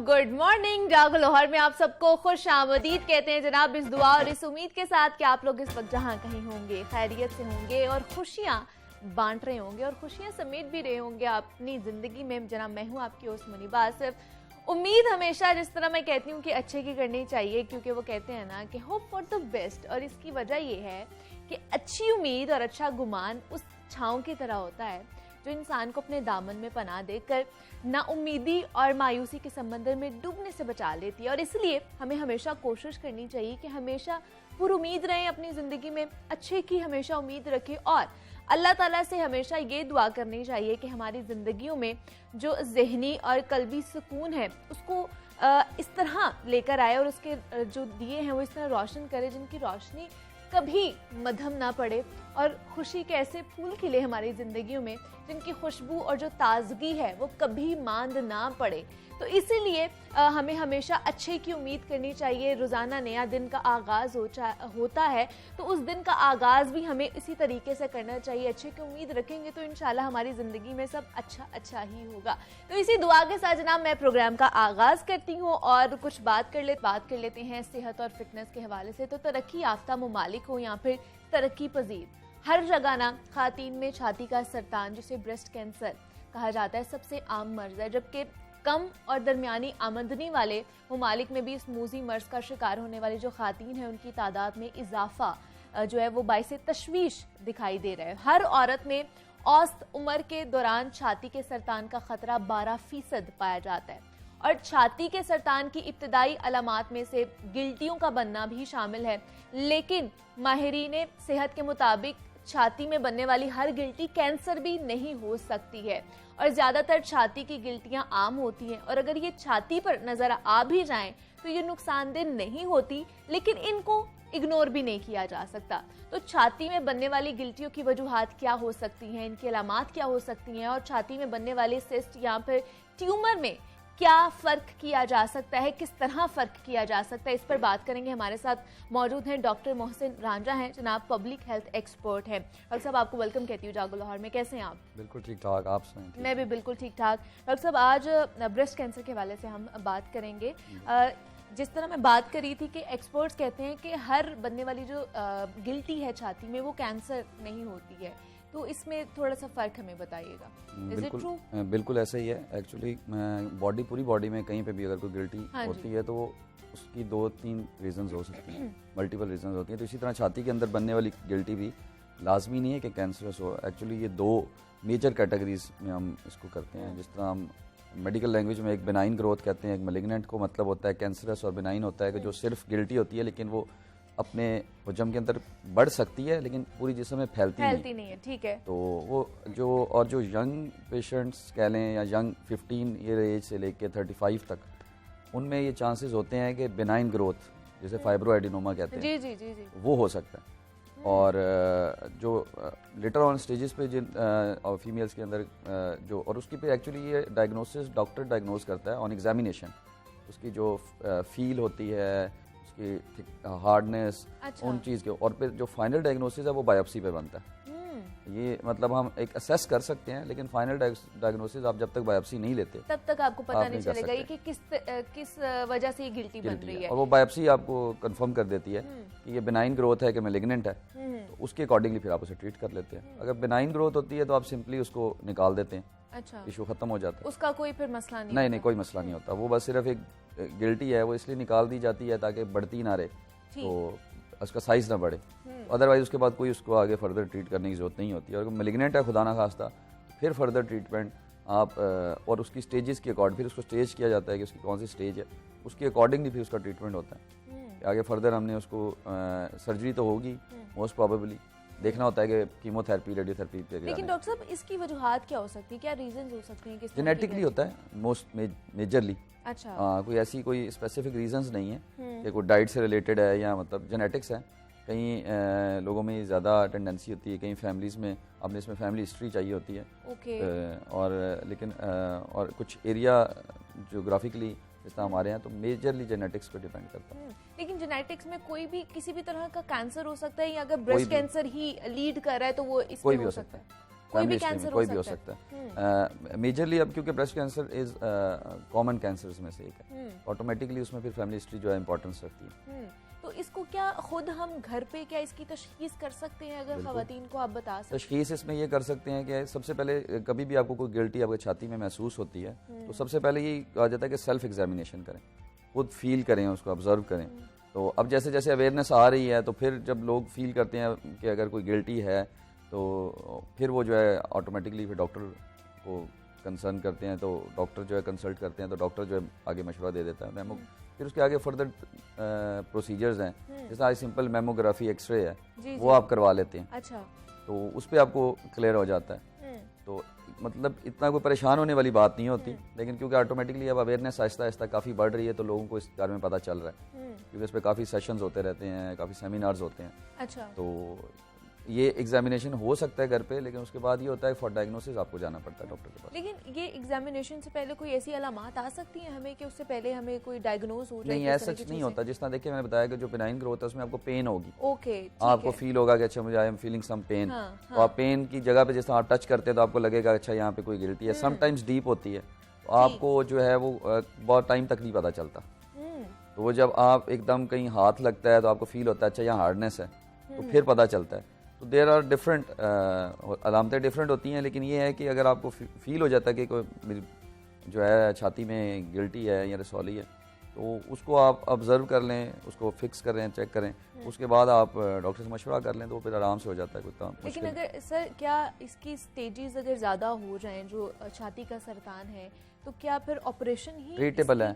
Good morning. जागो लाहौर में आप सबको खुश आमदीद कहते हैं जनाब, इस दुआ और इस उम्मीद के साथ कि आप लोग इस वक्त जहां कहीं होंगे खैरियत से होंगे और खुशियां बांट रहे होंगे और खुशियां समेट भी रहे होंगे अपनी जिंदगी में। जनाब मैं हूं आपकी होस्ट मुनीबा आसिफ। उम्मीद हमेशा जिस तरह मैं कहती हूँ कि अच्छे की करनी चाहिए, क्योंकि वो कहते हैं ना कि होप फॉर द बेस्ट, और इसकी वजह ये है कि अच्छी उम्मीद और अच्छा गुमान उस छांव की तरह होता है जो इंसान को अपने दामन में पनाह देकर नाउम्मीदी और मायूसी के समंदर में डूबने से बचा लेती है। और इसलिए हमें हमेशा कोशिश करनी चाहिए कि हमेशा पुरुमीद रहें अपनी ज़िंदगी में, अच्छे की हमेशा उम्मीद रखें और अल्लाह ताला से हमेशा ये दुआ करनी चाहिए कि हमारी ज़िंदगियों में जो ज़हनी और कल्बी सुकून है उसको इस तरह लेकर आए और उसके जो दिए हैं वो इस तरह रोशन करे जिनकी रोशनी कभी मध्यम ना पड़े और खुशी के ऐसे फूल खिले हमारी ज़िंदगियों में जिनकी खुशबू और जो ताजगी है वो कभी मांद ना पड़े। तो इसीलिए हमें हमेशा अच्छे की उम्मीद करनी चाहिए। रोज़ाना नया दिन का आगाज़ होता है तो उस दिन का आगाज़ भी हमें इसी तरीके से करना चाहिए। अच्छे की उम्मीद रखेंगे तो इंशाल्लाह हमारी ज़िंदगी में सब अच्छा ही होगा। तो इसी दुआ के साथ जनाब मैं प्रोग्राम का आगाज़ करती हूँ और कुछ बात कर लेते हैं सेहत और फिटनेस के हवाले से। तो तरक्की याफ्ता ममालिक हो या फिर तरक्की पजीर, हर जगह ना खातीन में छाती का सरतान जिसे ब्रेस्ट कैंसर कहा जाता है सबसे आम मर्ज है, जबकि कम और दरमियानी आमदनी वाले ममालिक में भी इस मूजी मर्ज का शिकार होने वाली जो खातीन है उनकी तादाद में इजाफा जो है वो बाइस तशवीश दिखाई दे रहा है। हर औरत में औसत उम्र के दौरान छाती के सरतान का खतरा 12% पाया जाता है और छाती के सरतान की इब्तदाई अलामात में से गिल्टियों का बनना भी शामिल है, लेकिन माहिरीन सेहत के मुताबिक छाती में बनने वाली हर गिल्टी कैंसर भी नहीं हो सकती है और ज़्यादातर छाती की गिल्टियां आम होती हैं और अगर ये छाती पर नज़र आ भी जाएं तो ये नुकसानदेह नहीं होती, लेकिन इनको इग्नोर भी नहीं किया जा सकता। तो छाती में बनने वाली गिल्टियों की वजूहात क्या हो सकती हैं, इनकी अलामात क्या हो सकती हैं और छाती में बनने वाले सिस्ट या फिर ट्यूमर में क्या फ़र्क किया जा सकता है, किस तरह फ़र्क किया जा सकता है, इस पर बात करेंगे। हमारे साथ मौजूद हैं डॉक्टर मोहसिन रांझा हैं, जनाब पब्लिक हेल्थ एक्सपर्ट हैं। डॉक्टर साहब आपको वेलकम कहती हूँ जागो लाहौर में। कैसे हैं आप? बिल्कुल ठीक ठाक, आप सुनाएं? मैं भी बिल्कुल ठीक ठाक। डॉक्टर साहब आज ब्रेस्ट कैंसर के हवाले से हम बात करेंगे। जिस तरह मैं बात कर रही थी कि एक्सपर्ट्स कहते हैं कि हर बनने वाली जो गिल्टी है छाती में वो कैंसर नहीं होती है, तो इसमें थोड़ा सा फ़र्क हमें बताइएगा। बिल्कुल ऐसा ही है। एक्चुअली पूरी बॉडी में कहीं पे भी अगर कोई गिल्टी होती है तो उसकी 2-3 रीजंस हो सकती हैं, मल्टीपल रीजंस होती हैं। तो इसी तरह छाती के अंदर बनने वाली गिल्टी भी लाजमी नहीं है कि कैंसरस हो। एक्चुअली ये 2 मेजर कैटेगरीज में हम इसको करते हैं। जिस तरह हम मेडिकल लैंग्वेज में एक बेनाइन ग्रोथ कहते हैं, एक मैलिग्नेंट को मतलब होता है कैंसरस, और बेनाइन होता है कि जो सिर्फ गिल्टी होती है लेकिन वो अपने हजम के अंदर बढ़ सकती है लेकिन पूरी जिस्म में फैलती नहीं है। ठीक है। तो वो जो यंग पेशेंट्स कह लें या यंग 15 ईयर एज से लेके 35 तक, उनमें ये चांसेस होते हैं कि बेनाइन ग्रोथ जैसे फाइब्रोएडिनोमा कहते हैं जी। वो हो सकता है। और जो लेटर ऑन स्टेजेस पे जिन फीमेल्स के अंदर जो, और उसकी पे एक्चुअली ये डायग्नोसिस डॉक्टर डायग्नोस करता है ऑन एग्जामिनेशन। उसकी जो फील होती है, उसकी हार्डनेस, उन चीज़ के, और फिर जो फाइनल डायग्नोसिस है वो बायोप्सी पे बनता है। ये मतलब हम एक असेस कर सकते हैं लेकिन फाइनल डायग्नोसिस आप जब तक बायोप्सी नहीं लेते तब तक आपको पता नहीं चलेगा कि किस वजह से ये गिल्टी बन रही है। और वो बायोप्सी आपको कंफर्म कर देती है कि ये बेनाइन ग्रोथ है कि मैलिग्नेंट है, तो उसके अकॉर्डिंगली फिर आप उसे ट्रीट कर लेते हैं। अगर बेनाइन ग्रोथ होती है तो आप सिंपली उसको निकाल देते हैं। अच्छा, इशू खत्म हो जाता है। उसका कोई फिर मसला नहीं, कोई मसला नहीं होता। वो बस सिर्फ एक गिल्टी है, वो इसलिए निकाल दी जाती है ताकि बढ़ती ना रहे, तो उसका साइज ना बढ़े। अदरवाइज उसके बाद कोई उसको आगे फर्दर ट्रीट करने की जरूरत नहीं होती है। और मैलिग्नेंट है खुदा ना खास्ता, फिर फर्दर ट्रीटमेंट आप और उसकी स्टेजेस के अकॉर्डिंग फिर उसको स्टेज किया जाता है कि उसकी कौन सी स्टेज है, उसके अकॉर्डिंगली फिर उसका ट्रीटमेंट होता है। आगे फर्दर हमने उसको सर्जरी तो होगी मोस्ट प्रोबेबली, देखना होता है कि कीमोथेरेपी, रेडियोथेरेपी पे। लेकिन डॉक्टर साहब इसकी वजूहात क्या हो सकती है, क्या रीजंस हो सकते हैं? जेनेटिकली होता है मोस्ट मेजरली। अच्छा। कोई ऐसी कोई स्पेसिफिक रीजंस नहीं है कि कोई डाइट से रिलेटेड है या मतलब जेनेटिक्स है। कई लोगों में ज़्यादा टेंडेंसी होती है, कई फैमिलीज़ में आपने इसमें फैमिली हिस्ट्री चाहिए होती है। और लेकिन और कुछ एरिया जोग्राफिकली जिस तरह हमारे यहाँ तो मेजरली जेनेटिक्स पे डिपेंड करता है। लेकिन जेनेटिक्स में कोई भी किसी भी तरह का कैंसर हो सकता है या अगर ब्रेस्ट कैंसर ही लीड कर रहा है तो वो इसमें कोई भी हो सकता है। कोई भी हिस्ट्री में कैंसर कोई भी हो सकता है। मेजरली अब क्योंकि breast cancer is common cancers में से एक है, ऑटोमेटिकली उसमें फिर फैमिली हिस्ट्री जो है इंपॉर्टेंस रखती है। तो इसको क्या खुद हम घर पे क्या इसकी तशखीस कर सकते हैं? अगर खवातीन को आप बता सकते तशखीस इसमें ये कर सकते हैं कि सबसे पहले कभी भी आपको कोई गिल्टी आपकी छाती में महसूस होती है तो सबसे पहले ये कहा जाता है कि सेल्फ एग्जामिनेशन करें, खुद फील करें, उसको ऑब्जर्व करें। तो अब जैसे जैसे अवेयरनेस आ रही है तो फिर जब लोग फील करते हैं कि अगर कोई गिल्टी है तो फिर वो जो है ऑटोमेटिकली फिर डॉक्टर को कंसर्न करते हैं, तो डॉक्टर जो है कंसल्ट करते हैं, तो डॉक्टर जो है आगे मशवरा दे देता है मेमो। फिर उसके आगे फर्दर प्रोसीजर्स हैं, जैसा सिंपल मेमोग्राफी एक्सरे है वो आप करवा लेते हैं। अच्छा, तो उस पर आपको क्लियर हो जाता है। तो मतलब इतना कोई परेशान होने वाली बात नहीं होती, लेकिन क्योंकि ऑटोमेटिकली अब अवेयरनेस आहिस्ता आहिस्ता काफ़ी बढ़ रही है तो लोगों को इस बारे में पता चल रहा है, क्योंकि इस पर काफ़ी सेशंस होते रहते हैं, काफ़ी सेमिनार्स होते हैं। अच्छा, तो ये एग्जामिनेशन हो सकता है घर पे, लेकिन उसके बाद ये होता है फॉर डायग्नोसिस आपको जाना पड़ता है डॉक्टर के पास। लेकिन ये एग्जामिनेशन से पहले कोई ऐसी अलामात आ सकती हैं हमें कि उससे पहले हमें कोई डायग्नोज हो जाए? नहीं, ऐसा सच नहीं होता। जिस तरह देखिए मैंने बताया कि जो बिनाइन ग्रोथ है उसमें आपको पेन होगी, ओके, आपको फील होगा कि अच्छा मुझे I am feeling some pain, तो आप पेन की जगह पे जिस तरह आप टच करते हैं तो आपको लगेगा अच्छा यहाँ पे कोई गिल्टी है। समटाइम्स डीप होती है तो आपको जो है वो बहुत टाइम तक नहीं पता चलता। तो वो जब आप एकदम कहीं हाथ लगता है तो आपको फील होता है अच्छा यहाँ हार्डनेस है, तो फिर पता चलता है। तो देर आर डिफरेंट अलामतें डिफरेंट होती हैं, लेकिन ये है कि अगर आपको फील हो जाता है कि कोई जो है छाती में गिल्टी है या रसौली है तो उसको आप ऑब्जर्व कर लें, उसको फिक्स करें, चेक करें, उसके बाद आप डॉक्टर से मशवरा कर लें तो फिर आराम से हो जाता है कोई काम। लेकिन अगर सर क्या इसकी स्टेजेस अगर ज़्यादा हो जाएं, जो छाती का सरतान है, तो क्या फिर ऑपरेशन ही ट्रीटेबल है?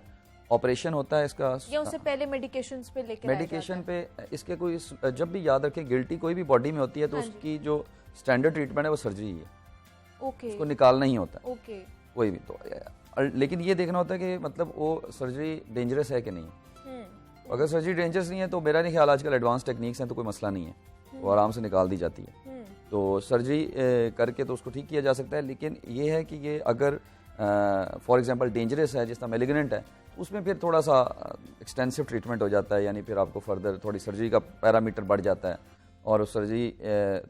ऑपरेशन होता है इसका या उससे पहले मेडिकेशन पे लेके मेडिकेशन पे इसके कोई जब भी याद रखें गिल्टी कोई भी बॉडी में होती है तो उसकी जो स्टैंडर्ड ट्रीटमेंट है वो सर्जरी ही है। ओके, उसको निकालना ही होता है। ओके, कोई भी तो लेकिन ये देखना होता है कि मतलब वो सर्जरी डेंजरस है कि नहीं। अगर सर्जरी डेंजरस नहीं है तो मेरा नहीं ख्याल, आजकल एडवांस टेक्निक्स हैं तो कोई मसला नहीं है, वो आराम से निकाल दी जाती है। तो सर्जरी करके तो उसको ठीक किया जा सकता है, लेकिन ये है कि ये अगर फॉर एग्जांपल डेंजरस है जिस तरह मेलिग्नेंट है उसमें फिर थोड़ा सा एक्सटेंसिव ट्रीटमेंट हो जाता है, यानी फिर आपको फर्दर थोड़ी सर्जरी का पैरामीटर बढ़ जाता है और उस सर्जरी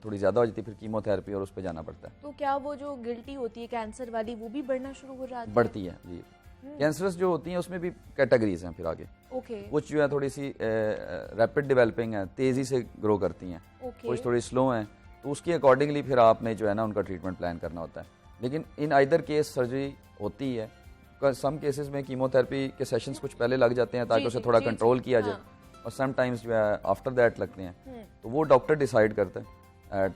थोड़ी ज़्यादा हो जाती है, फिर कीमोथेरेपी और उस पर जाना पड़ता है। तो क्या वो जो गिल्टी होती है कैंसर वाली वो भी बढ़ना शुरू हो जाती है? बढ़ती है जी। कैंसरस जो होती हैं उसमें भी कैटेगरीज हैं फिर आगे। ओके, कुछ जो है थोड़ी सी रैपिड डेवलपिंग है, तेज़ी से ग्रो करती हैं, कुछ थोड़ी स्लो हैं, तो उसके अकॉर्डिंगली फिर आपने जो है ना उनका ट्रीटमेंट प्लान करना होता है। लेकिन इन आइदर केस सर्जरी होती है। सम केसेस में कीमोथेरेपी के सेशंस कुछ पहले लग जाते हैं ताकि उसे थोड़ा कंट्रोल किया जाए, और सम टाइम्स जो है आफ्टर दैट लगते हैं, तो वो डॉक्टर डिसाइड करता है एट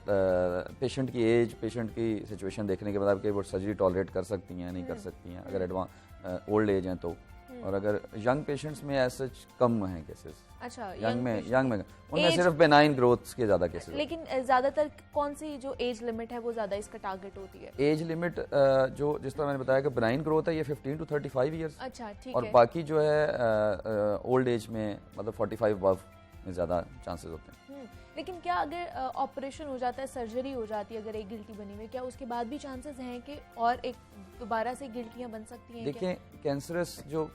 पेशेंट की एज, पेशेंट की सिचुएशन देखने के बाद कि वो सर्जरी टॉलरेट कर सकती हैं नहीं कर सकती हैं, अगर एडवांस ओल्ड एज हैं तो। और अगर यंग पेशेंट्स में ऐसे कम हैं केसेस। अच्छा, यंग में उनमें सिर्फ बेनाइन ग्रोथ्स के ज़्यादा केसेस। लेकिन ज़्यादातर कौन सी जो एज लिमिट है वो ज़्यादा इसका टारगेट होती है? एज लिमिट जो जिस तरह मैंने बताया कि बेनाइन ग्रोथ है ये 15 to 35 ईयर्स। अच्छा, ठीक और है। बाकी जो है ओल्ड एज में मतलब 45 अबव में ज़्यादा चांसेस होते हैं। लेकिन क्या अगर ऑपरेशन हो जाता है, सर्जरी हो जाती है अगर एक गिल्टी बनी हुई, क्या उसके बाद भी चांसेस हैं कि और एक दोबारा से गिल्टियाँ बन सकती हैं? देखिए कैंसरस जो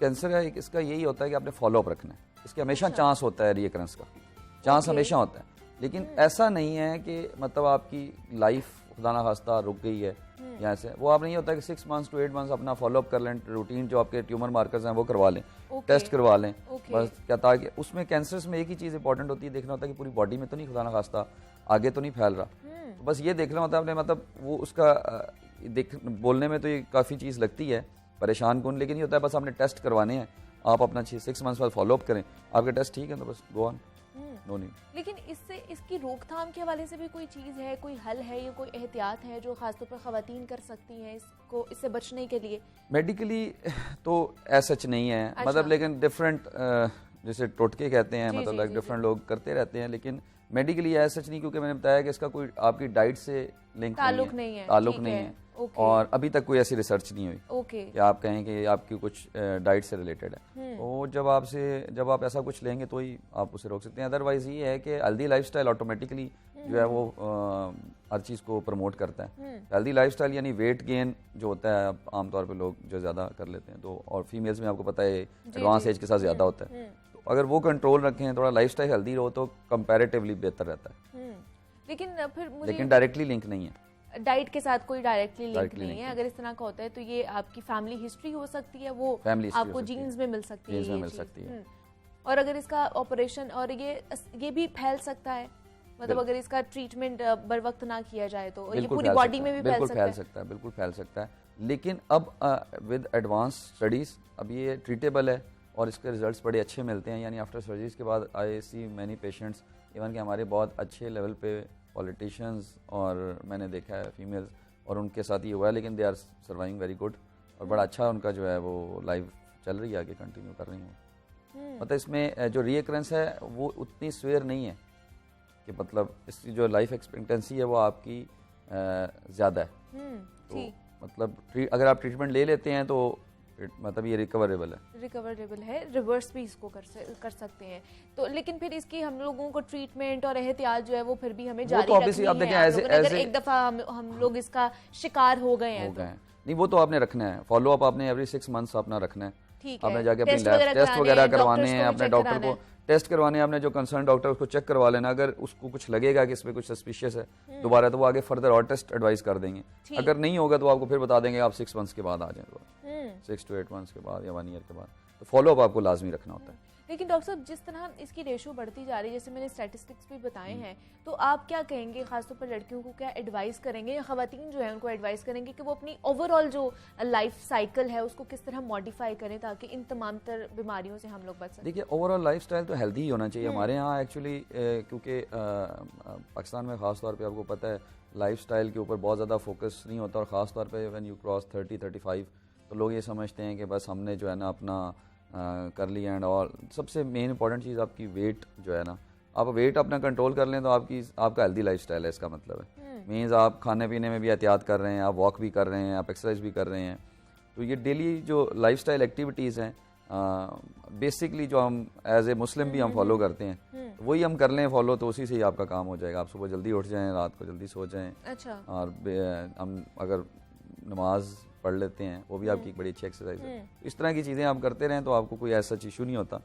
कैंसर है इसका यही होता है कि आपने फॉलोअप रखना है, इसके हमेशा चांस होता है रिकरेंस का, चांस हमेशा होता है, लेकिन ऐसा नहीं है कि मतलब आपकी लाइफ खुदा ना खास्ता रुक गई है या ऐसे। वो आप नहीं होता कि 6 months to 8 months अपना फॉलोअप कर लें, रूटीन जो आपके ट्यूमर मार्कर्स हैं वो करवा लें, टेस्ट करवा लें, बस क्या ताकि उसमें कैंसर्स में एक ही चीज़ इंपॉर्टेंट होती है, देखना होता है कि पूरी बॉडी में तो नहीं खुदा ना खास्ता आगे तो नहीं फैल रहा, तो बस ये देखना होता है आपने। मतलब वो उसका बोलने में तो ये काफ़ी चीज़ लगती है परेशान कौन, लेकिन ये होता है बस आपने टेस्ट करवाने हैं, आप अपना 6 months बाद फॉलोअप करें, आपके टेस्ट ठीक है तो बस गो ऑन, नो नीड। लेकिन इससे इसकी रोकथाम के हवाले से भी कोई चीज़ है, कोई हल है या कोई एहतियात है जो खासतौर पर ख़वातीन कर सकती हैं इससे बचने के लिए? मेडिकली तो ऐसा सच नहीं है। अच्छा। मतलब लेकिन डिफरेंट जैसे टोटके कहते हैं, मतलब लाइक डिफरेंट लोग करते रहते हैं, लेकिन मेडिकली ऐसा सच नहीं, क्योंकि मैंने बताया कि इसका कोई आपकी डाइट से लिंक ताल्लुक नहीं है। और अभी तक कोई ऐसी रिसर्च नहीं हुई कि आप कहें कि आपकी कुछ डाइट से रिलेटेड है। तो जब आप ऐसा कुछ लेंगे तो ही आप उसे रोक सकते हैं। अदरवाइज ये है कि हेल्दी लाइफस्टाइल ऑटोमेटिकली जो है वो हर चीज़ को प्रमोट करता है। हेल्दी लाइफस्टाइल यानी वेट गेन जो होता है आमतौर पे लोग जो ज़्यादा कर लेते हैं, तो और फीमेल्स में आपको पता है एडवांस एज के साथ ज़्यादा होता है, तो अगर वो कंट्रोल रखें, थोड़ा लाइफस्टाइल हेल्दी रहो तो कंपैरेटिवली बेहतर रहता है। लेकिन फिर मुझे डायरेक्टली लिंक नहीं है। डाइट के साथ कोई डायरेक्टली लिंक Directly नहीं link है। अगर इस तरह का होता है तो ये आपकी फैमिली हिस्ट्री हो सकती है, वो Family history आपको हो सकती है। जीन्स में मिल सकती है, Genes में ये मिल चीज़। सकती है। और अगर इसका ऑपरेशन और ये भी फैल सकता है, मतलब अगर इसका ट्रीटमेंट बर वक्त ना किया जाए तो ये पूरी बॉडी में भी फैल बिल्कुल सकता फैल है। सकता है, बिल्कुल फैल सकता है। लेकिन अब विद एडवांस स्टडीज अब ये ट्रीटेबल है और इसके रिजल्ट्स बड़े अच्छे मिलते हैं। यानी आफ्टर सर्जरीज के बाद आई सी मैनी पेशेंट्स, इवन कि हमारे बहुत अच्छे लेवल पे पॉलिटिशियंस और मैंने देखा है फीमेल्स, और उनके साथ ये हुआ है, लेकिन they are surviving very good और बड़ा अच्छा उनका जो है वो लाइफ चल रही है, आगे कंटिन्यू कर रही हूँ। मतलब इसमें जो रीअकरेंस है वो उतनी स्वेयर नहीं है कि मतलब इसकी जो लाइफ एक्सपेक्टेंसी है वो आपकी ज़्यादा है। तो मतलब अगर आप ट्रीटमेंट ले लेते हैं तो मतलब ये रिकवरेबल है, रिवर्स भी इसको कर सकते हैं। तो लेकिन फिर इसकी हम लोगों को ट्रीटमेंट और एहतियात जो है वो फिर भी हमें जारी तो रखनी आप है। देखें अगर एक दफा हम लोग इसका शिकार हो गए हैं तो नहीं, वो तो आपने रखना है, फॉलो अप आपने एवरी 6 मंथ्स अपना रखना है। ठीक है, आपने जाके अपनी लैब टेस्ट वगैरह करवाने हैं, अपने डॉक्टर को टेस्ट करवाने हैं, आपने जो कंसर्न डॉक्टर उसको चेक करवा लेना। अगर उसको कुछ लगेगा कि इसमें कुछ सस्पिशियस है दोबारा, तो वो आगे फर्दर और टेस्ट एडवाइस कर देंगे। अगर नहीं होगा तो आपको फिर बता देंगे आप 6 मंथ्स के बाद आ जाए, 6 to 8 मंथ्स के बाद या 1 ईयर के बाद। तो फॉलो अप आपको लाजमी रखना होता है। लेकिन डॉक्टर साहब जिस तरह इसकी रेशो बढ़ती जा रही है, जैसे मैंने स्टैटिस्टिक्स भी बताए हैं, तो आप क्या कहेंगे, खासतौर पर लड़कियों को क्या एडवाइस करेंगे या खवातीन जो है उनको एडवाइस करेंगे कि वो अपनी ओवरऑल जो लाइफ साइकिल है उसको किस तरह मॉडिफाई करें ताकि इन तमाम तर बीमारियों से हम लोग बच सकें? देखिए, ओवरऑल लाइफस्टाइल तो हेल्दी ही होना चाहिए। हमारे यहाँ एक्चुअली क्योंकि पाकिस्तान में ख़ास तौर पे आपको पता है लाइफस्टाइल के ऊपर बहुत ज़्यादा फोकस नहीं होता, और ख़ास तौर पे व्हेन यू क्रॉस 30-35 तो लोग ये समझते हैं कि बस हमने जो है ना अपना कर लिया एंड ऑल। सबसे मेन इंपॉर्टेंट चीज़ आपकी वेट जो है ना, आप वेट अपना कंट्रोल कर लें तो आपका हेल्दी लाइफस्टाइल है। इसका मतलब है मीन्स आप खाने पीने में भी एहतियात कर रहे हैं, आप वॉक भी कर रहे हैं, आप एक्सरसाइज भी कर रहे हैं। तो ये डेली जो लाइफस्टाइल एक्टिविटीज़ हैं बेसिकली जो हम एज ए मुस्लिम भी हम फॉलो करते हैं, वही हम कर लें फॉलो, तो उसी से ही आपका काम हो जाएगा। आप सुबह जल्दी उठ जाएं, रात को जल्दी सो जाएं। अच्छा। और हम अगर नमाज पढ़ लेते हैं, वो भी आपकी एक बड़ी अच्छी एक्सरसाइज है। इस तरह की चीज़ें आप करते रहें तो आपको कोई ऐसा इशू नहीं होता।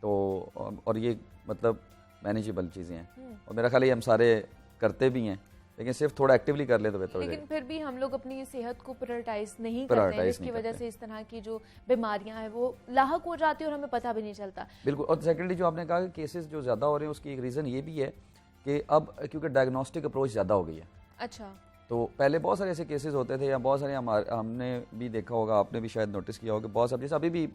तो और ये मतलब मैनेजेबल चीज़ें हैं, और मेरा ख्याल है हम सारे करते भी हैं, लेकिन सिर्फ थोड़ा एक्टिवली कर ले तो बेहतर हो जाएगा। लेकिन फिर भी हम लोग अपनी सेहत को प्रायोरिटाइज नहीं करते हैं, जिसकी वजह से इस तरह की जो बीमारियां हैं वो लाहक हो जाती है और हमें पता भी नहीं चलता। बिल्कुल। और सेकेंडली जो आपने कहा कि केसेस जो ज़्यादा हो रहे हैं, उसकी एक रीज़न ये भी है कि अब क्योंकि डायग्नोस्टिक अप्रोच ज़्यादा हो गई है। अच्छा। तो पहले बहुत सारे ऐसे केसेस होते थे, या बहुत सारे हमने भी देखा होगा, आपने भी शायद नोटिस किया होगा, बहुत सारे जैसे अभी भी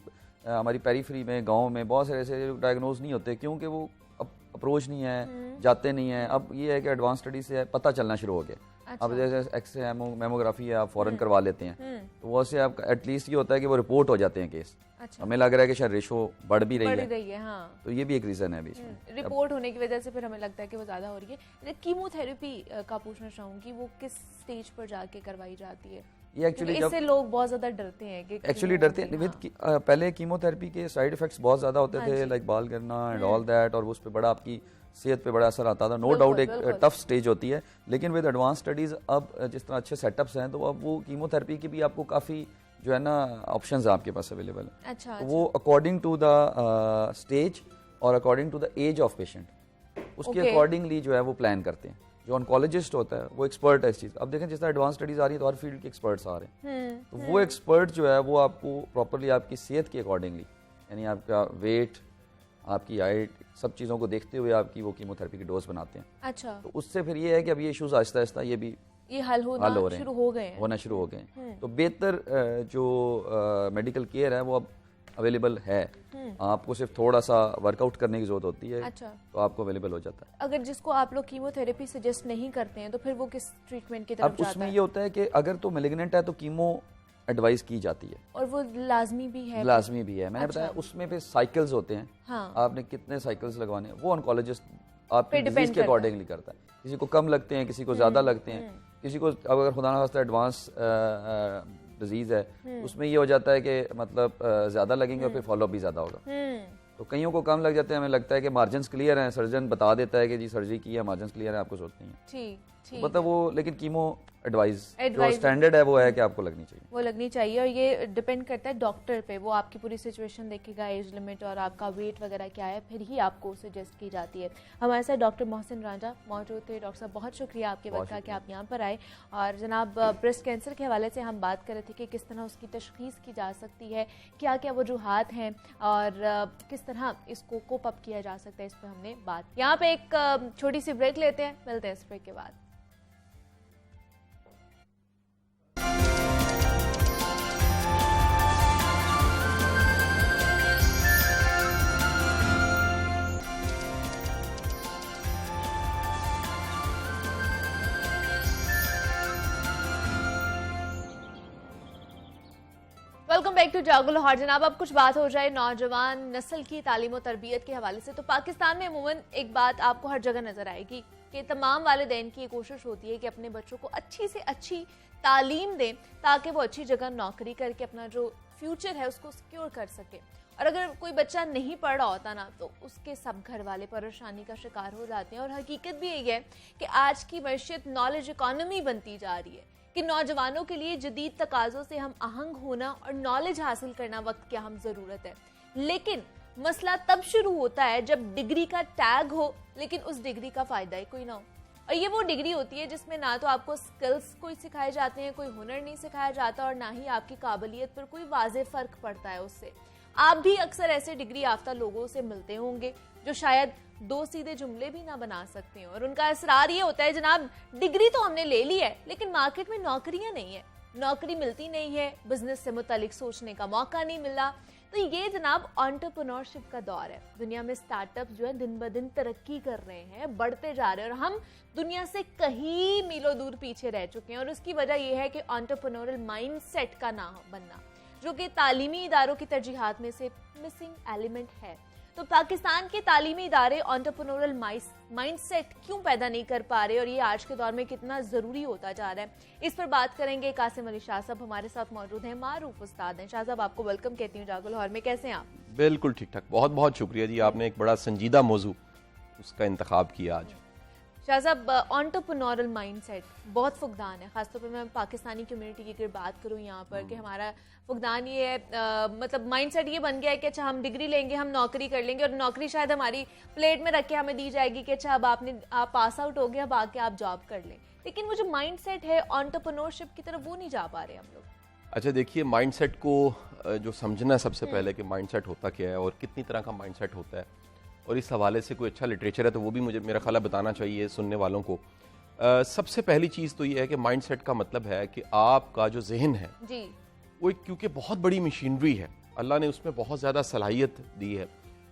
हमारी पेरीफ्री में, गाँव में बहुत सारे ऐसे डायग्नोज नहीं होते क्योंकि वो अप्रोच नहीं है, जाते नहीं है। अब ये है कि एडवांस स्टडी से पता चलना शुरू हो गया। अच्छा। अब जैसे एक्सरे मेमोग्राफी है, आप फौरन करवा लेते हैं, तो वो से आप एटलीस्ट ये होता है कि वो रिपोर्ट हो जाते हैं केस। अच्छा। हमें लग रहा है कि शायद रेशो बढ़ भी रही है। हाँ। तो ये भी एक रीजन है बीच में, रिपोर्ट होने की वजह से फिर हमें लगता है कि वो ज्यादा हो रही है। कीमोथेरेपी का पूछना चाहूंगी, वो किस स्टेज पर जाके करवाई जाती है? ये एक्चुअली इससे लोग बहुत ज्यादा डरते हैं कि एक्चुअली डरते हैं विद पहले कीमोथेरेपी के साइड इफेक्ट्स बहुत ज्यादा होते थे, लाइक बाल गिरना एंड ऑल दैट, और उस पर बड़ा आपकी सेहत पे बड़ा असर आता था। नो डाउट एक टफ स्टेज होती है, लेकिन विद एडवांस स्टडीज अब जिस तरह अच्छे सेटअप्स हैं, तो अब वो कीमोथेरेपी की भी आपको काफ़ी जो है ना ऑप्शंस आपके पास अवेलेबल है। अच्छा। तो वो अकॉर्डिंग टू द स्टेज और according to the age of patient, उसके अकॉर्डिंगली जो है वो प्लान करते हैं। जो ऑन्कोलॉजिस्ट होता है वो एक्सपर्ट है इस चीज़। अब देखें जिस तरह एडवांस स्टडीज आ रही है तो हर फील्ड के एक्सपर्ट्स आ रहे हैं, तो वो एक्सपर्ट जो है वो आपको प्रॉपरली आपकी सेहत के अकॉर्डिंगली, यानी आपका वेट, आपकी हाइट, सब चीज़ों को देखते हुए आपकी वो कीमोथेरेपी की डोज बनाते हैं। अच्छा। तो उससे फिर ये है कि अब ये इश्यूज आहिस्ता आहिस्ता ये भी हल होना शुरू हो गए हैं। तो बेहतर जो मेडिकल केयर है वो अब अवेलेबल है। आपको सिर्फ थोड़ा सा वर्कआउट करने की जरूरत होती है। अच्छा। तो आपको अवेलेबल हो जाता है। अगर जिसको आप लोग कीमोथेरेपी सजेस्ट नहीं करते हैं तो फिर वो किस ट्रीटमेंट की तरफ जाता है? अब उसमें ये होता है कि अगर तो मैलिग्नेंट है तो कीमो एडवाइस की जाती है, और वो लाजमी भी है। मैंने बताया उसमें फिर साइकिल्स होते हैं। हाँ। आपने कितने साइकिल्स लगवाने हैं वो ऑन्कोलॉजिस्ट आपके डिजीज के अकॉर्डिंगली करता है। किसी को कम लगते हैं, किसी को ज्यादा लगते हैं, किसी को अगर खुदा ना खास्ता एडवांस डिजीज है उसमें ये हो जाता है कि मतलब ज्यादा लगेंगे और फिर फॉलोअप भी ज्यादा होगा। तो कईयों को कम लग जाते हैं, हमें लगता है कि मार्जिन्स क्लियर हैं, सर्जन बता देता है कि जी सर्जरी की है, मार्जिन्स क्लियर है, आपको जरूरत नहीं है। मतलब वो, लेकिन कीमो एडवाइस जो स्टैंडर्ड है वो है कि आपको लगनी चाहिए, वो लगनी चाहिए। और ये डिपेंड करता है डॉक्टर पे, वो आपकी पूरी सिचुएशन देखेगा, एज लिमिट और आपका वेट वगैरह क्या है, फिर ही आपको सजेस्ट की जाती है। हमारे साथ डॉक्टर मोहसिन रांझा मौजूद थे। डॉक्टर साहब बहुत शुक्रिया आपके वक्त का कि आप यहाँ पर आए। और जनाब ब्रेस्ट कैंसर के हवाले से हम बात कर रहे थे कि किस तरह उसकी तशखीस की जा सकती है, क्या क्या वजूहात हैं और किस तरह इसको कोप अप किया जा सकता है, इस पर हमने बात। यहाँ पे एक छोटी सी ब्रेक लेते हैं, मिलते हैं इस ब्रेक के बाद। वेलकम बैक टू जागो लाहौर। जनाब अब कुछ बात हो जाए नौजवान नस्ल की तालीम और तरबियत के हवाले से, तो पाकिस्तान में अमूमन एक बात आपको हर जगह नजर आएगी कि तमाम वालिदैन की कोशिश होती है कि अपने बच्चों को अच्छी से अच्छी तालीम दें ताकि वो अच्छी जगह नौकरी करके अपना जो फ्यूचर है उसको सिक्योर कर सके। और अगर कोई बच्चा नहीं पढ़ रहा होता ना, तो उसके सब घर वाले परेशानी का शिकार हो जाते हैं। और हकीकत भी यही है कि आज की मैशियत नॉलेज इकॉनमी बनती जा रही है कि नौजवानों के लिए जदीद तकाज़ों से हम आहंग होना और नॉलेज हासिल करना वक्त की अहम ज़रूरत है। लेकिन मसला तब शुरू होता है जब डिग्री का टैग हो, लेकिन उस डिग्री का फ़ायदा ही कोई ना हो। और ये वो डिग्री होती है जिसमें ना तो आपको स्किल्स कोई सिखाए जाते हैं, कोई हुनर नहीं सिखाया जाता, और ना ही आपकी काबिलियत पर कोई वाज़े फ़र्क पड़ता है उससे। आप भी अक्सर ऐसे डिग्री याफ्ता लोगों से मिलते होंगे जो शायद दो सीधे जुमले भी ना बना सकते हैं, और उनका इसरार ये होता है जनाब डिग्री तो हमने ले ली है लेकिन मार्केट में नौकरियां नहीं है, नौकरी मिलती नहीं है, बिजनेस से मुतालिक सोचने का मौका नहीं मिला। तो ये जनाब एंटरप्रेन्योरशिप का दौर है। दुनिया में स्टार्टअप जो है दिन ब दिन तरक्की कर रहे हैं, बढ़ते जा रहे हैं, और हम दुनिया से कहीं मीलों दूर पीछे रह चुके हैं। और उसकी वजह यह है कि एंटरप्रेन्योरल माइंडसेट का ना बनना, जो कि तालीमी इदारों की तरजीहात में से मिसिंग एलिमेंट है। तो पाकिस्तान के तालीमी इदारे एंटरप्रेन्योरल माइंडसेट क्यों पैदा नहीं कर पा रहे और ये आज के दौर में कितना ज़रूरी होता जा रहा है, इस पर बात करेंगे। कासिम अली शाह साहब हमारे साथ मौजूद हैं, मारूफ उस्ताद हैं। शाह साहब आपको वेलकम कहती हूँ जागो लाहौर में, कैसे हैं आप? बिल्कुल ठीक ठाक, बहुत बहुत शुक्रिया जी, आपने एक बड़ा संजीदा मौजू उसका इंतखाब किया आज। शाह साहब एंटरप्रेन्योरल माइंडसेट बहुत फुकदान है, खासतौर पर मैं पाकिस्तानी कम्युनिटी की अगर बात करूँ यहाँ पर कि हमारा फुकदान ये है, मतलब माइंडसेट ये बन गया है कि अच्छा हम डिग्री लेंगे, हम नौकरी कर लेंगे, और नौकरी शायद हमारी प्लेट में रख के हमें दी जाएगी कि अच्छा अब आप पास आउट हो गए, अब आके आप जॉब कर लें। लेकिन वो जो माइंडसेट है एंटरप्रेन्योरशिप की तरफ, वो नहीं जा पा रहे हम लोग। अच्छा देखिए, माइंडसेट को जो समझना है सबसे पहले कि माइंडसेट होता क्या है और कितनी तरह का माइंडसेट होता है, और इस हवाले से कोई अच्छा लिटरेचर है तो वो भी मुझे मेरा ख्याल बताना चाहिए सुनने वालों को। सबसे पहली चीज़ तो ये है कि माइंडसेट का मतलब है कि आपका जो जहन है जी, वो क्योंकि बहुत बड़ी मशीनरी है, अल्लाह ने उसमें बहुत ज़्यादा सलाहियत दी है,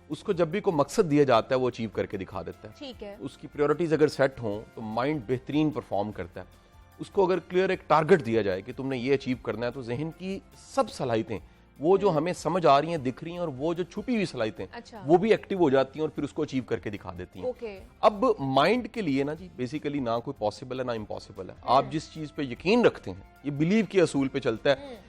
उसको जब भी कोई मकसद दिया जाता है वो अचीव करके दिखा देता है। ठीक है। उसकी प्रायोरिटीज़ अगर सेट हों तो माइंड बेहतरीन परफॉर्म करता है। उसको अगर क्लियर एक टारगेट दिया जाए कि तुमने ये अचीव करना है, तो जहन की सब सलाहियतें, वो जो हमें समझ आ रही हैं, दिख रही हैं, और वो जो छुपी हुई सलाहितें, अच्छा, वो भी एक्टिव हो जाती हैं और फिर उसको अचीव करके दिखा देती हैं। ओके। अब माइंड के लिए ना जी बेसिकली ना कोई पॉसिबल है ना इम्पॉसिबल है। आप जिस चीज़ पे यकीन रखते हैं, ये बिलीव के असूल पे चलता है,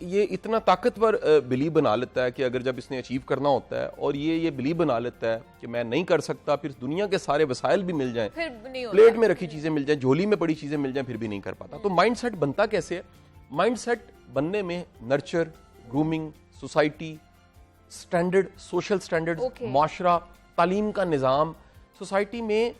ये इतना ताकतवर बिलीव बना लेता है कि अगर जब इसने अचीव करना होता है और ये बिलीव बना लेता है कि मैं नहीं कर सकता, फिर दुनिया के सारे वसाइल भी मिल जाएं, प्लेट में रखी चीज़ें मिल जाएं, झोली में पड़ी चीज़ें मिल जाएं, फिर भी नहीं कर पाता। तो माइंड सेट बनता कैसे है? माइंड सेट बनने में nurture, grooming, society, standard, social standard, माशरा, तालीम का निज़ाम, सोसाइटी में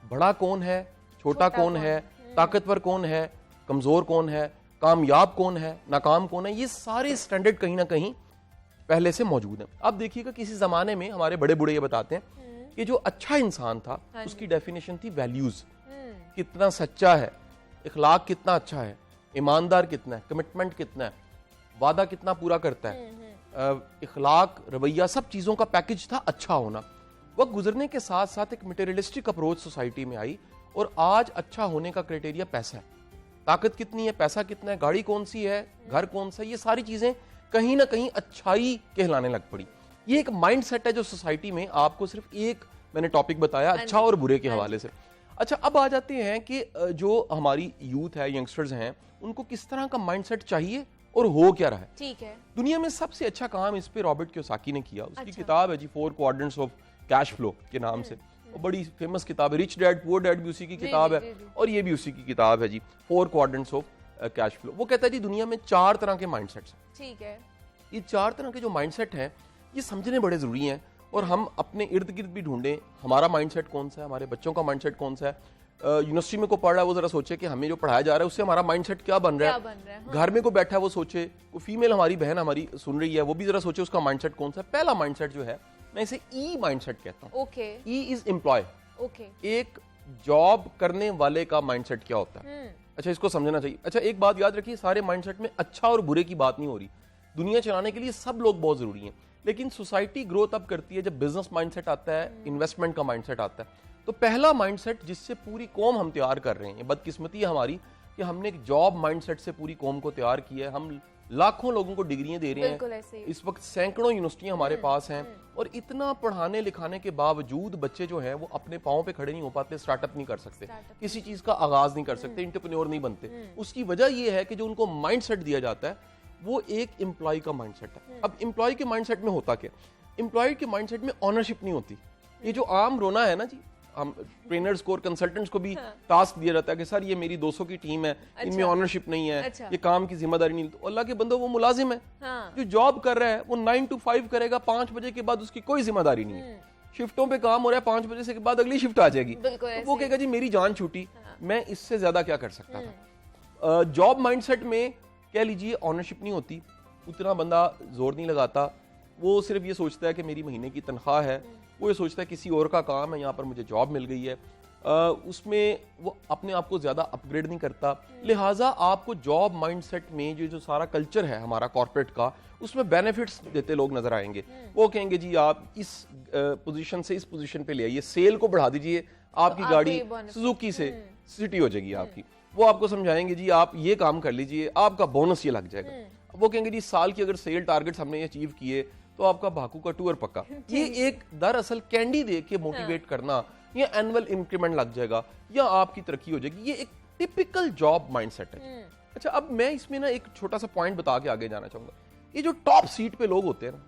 बड़ा कौन है, छोटा कौन है, ताकतवर कौन है, कमज़ोर कौन है, कामयाब कौन है, नाकाम कौन है, ये सारे स्टैंडर्ड कहीं ना कहीं पहले से मौजूद हैं। अब देखिएगा, किसी ज़माने में हमारे बड़े बूढ़े ये बताते हैं कि जो अच्छा इंसान था उसकी डेफिनेशन थी वैल्यूज़, कितना सच्चा है, इखलाक कितना अच्छा है, ईमानदार कितना है, कमिटमेंट कितना है, वादा कितना पूरा करता है, इखलाक, रवैया, सब चीज़ों का पैकेज था अच्छा होना। वक्त गुजरने के साथ साथ एक मटेरियलिस्टिक अप्रोच सोसाइटी में आई, और आज अच्छा होने का क्राइटेरिया पैसा है। ताकत कितनी है, पैसा कितना है, गाड़ी कौन सी है, घर कौन सा है, ये सारी चीज़ें कहीं ना कहीं अच्छाई कहलाने लग पड़ी। ये एक माइंड सेट है जो सोसाइटी में, आपको सिर्फ एक मैंने टॉपिक बताया अच्छा और बुरे के हवाले से। अच्छा, अब आ जाते हैं कि जो हमारी यूथ है, यंगस्टर्स हैं, उनको किस तरह का माइंड सेट चाहिए और हो क्या रहा है। ठीक है। दुनिया में सबसे अच्छा काम इस पे रॉबर्ट कियोसाकी ने किया। उसकी किताब है जी 4 क्वाड्रेंट्स ऑफ कैश फ्लो के नाम से। बड़ी फेमस किताब है, रिच डैड पुअर डैड भी उसी की किताब है, और ये भी उसी की किताब है जी, 4 क्वाड्रेंट्स ऑफ कैश फ्लो। वो कहता है जी दुनिया में 4 तरह के माइंडसेट्स हैं। ठीक है। ये 4 तरह के जो माइंडसेट हैं ये समझने बड़े जरूरी हैं, और हम अपने इर्द गिर्द भी ढूंढें हमारा माइंडसेट कौन सा है, हमारे बच्चों का माइंडसेट कौन सा है। यूनिवर्सिटी में को पढ़ रहा है वो जरा सोचे कि हमें जो पढ़ाया जा रहा है उससे हमारा माइंडसेट क्या बन रहा है। हाँ। घर में को बैठा है वो सोचे, वो फीमेल हमारी बहन हमारी सुन रही है वो भी जरा सोचे उसका माइंडसेट कौन सा है। पहला माइंडसेट जो है मैं इसे ई माइंडसेट कहता हूँ। Okay. E is employ. Okay. एक जॉब करने वाले का माइंडसेट क्या होता है। अच्छा, इसको समझना चाहिए। अच्छा, एक बात याद रखिए, सारे माइंडसेट में अच्छा और बुरे की बात नहीं हो रही। दुनिया चलाने के लिए सब लोग बहुत जरूरी हैं, लेकिन सोसाइटी ग्रो तब करती है जब बिजनेस माइंडसेट आता है, इन्वेस्टमेंट का माइंडसेट आता है। तो पहला माइंडसेट जिससे पूरी कौम हम तैयार कर रहे हैं, बदकिस्मती है हमारी कि हमने एक जॉब माइंडसेट से पूरी कौम को तैयार किया है। हम लाखों लोगों को डिग्रियां दे रहे हैं, इस वक्त सैकड़ों यूनिवर्सिटियां हमारे पास हैं, और इतना पढ़ाने लिखाने के बावजूद बच्चे जो हैं वो अपने पांव पे खड़े नहीं हो पाते, स्टार्टअप नहीं कर सकते, किसी चीज का आगाज नहीं कर सकते, एंटरप्रेन्योर नहीं बनते। उसकी वजह यह है कि जो उनको माइंडसेट दिया जाता है वो एक एम्प्लॉय का माइंडसेट है। अब एम्प्लॉय के माइंडसेट में होता क्या, एम्प्लॉय के माइंडसेट में ऑनरशिप नहीं होती। ये जो आम रोना है ना जी, हम ट्रेनर्स को और कंसल्टेंट्स को भी टास्क दिया जाता है कि सर ये मेरी 200 की टीम है, इनमें ऑनरशिप नहीं है, ये काम की जिम्मेदारी नहीं। तो अल्लाह के बंदो वो मुलाजिम है, जो जॉब कर रहा है वो 9 to 5 करेगा, 5 बजे के बाद उसकी कोई जिम्मेदारी नहीं है। शिफ्टों पे काम हो रहा है, 5 बजे से के बाद अगली शिफ्ट आ जाएगी, तो वो कहेगा जी मेरी जान छूटी, मैं इससे ज्यादा क्या कर सकता था। जॉब माइंडसेट में कह लीजिए ऑनरशिप नहीं होती, उतना बंदा जोर नहीं लगाता, वो सिर्फ ये सोचता है कि मेरी महीने की तनख्वाह है, वो ये सोचता है किसी और का काम है, यहाँ पर मुझे जॉब मिल गई है, उसमें वो अपने आप को ज्यादा अपग्रेड नहीं करता। लिहाजा आपको जॉब माइंडसेट में जो सारा कल्चर है हमारा कॉर्पोरेट का, उसमें बेनिफिट्स देते लोग नजर आएंगे। वो कहेंगे जी आप इस पोजीशन से इस पोजीशन पे ले आइए, सेल को बढ़ा दीजिए, आपकी गाड़ी सुजुकी से सिटी हो जाएगी आपकी। वो आपको समझाएंगे जी आप ये काम कर लीजिए, आपका बोनस ये लग जाएगा। वो कहेंगे जी साल की अगर सेल टारगेट्स हमने अचीव किए तो आपका भाकू का टूर पक्का। ये एक दरअसल कैंडी दे के मोटिवेट करना, या एनुअल इंक्रीमेंट लग जाएगा, या आपकी तरक्की हो जाएगी, ये एक टिपिकल जॉब माइंडसेट है। अच्छा, अब मैं इसमें ना एक छोटा सा पॉइंट बता के आगे जाना चाहूंगा। ये जो टॉप सीट पे लोग होते हैं ना,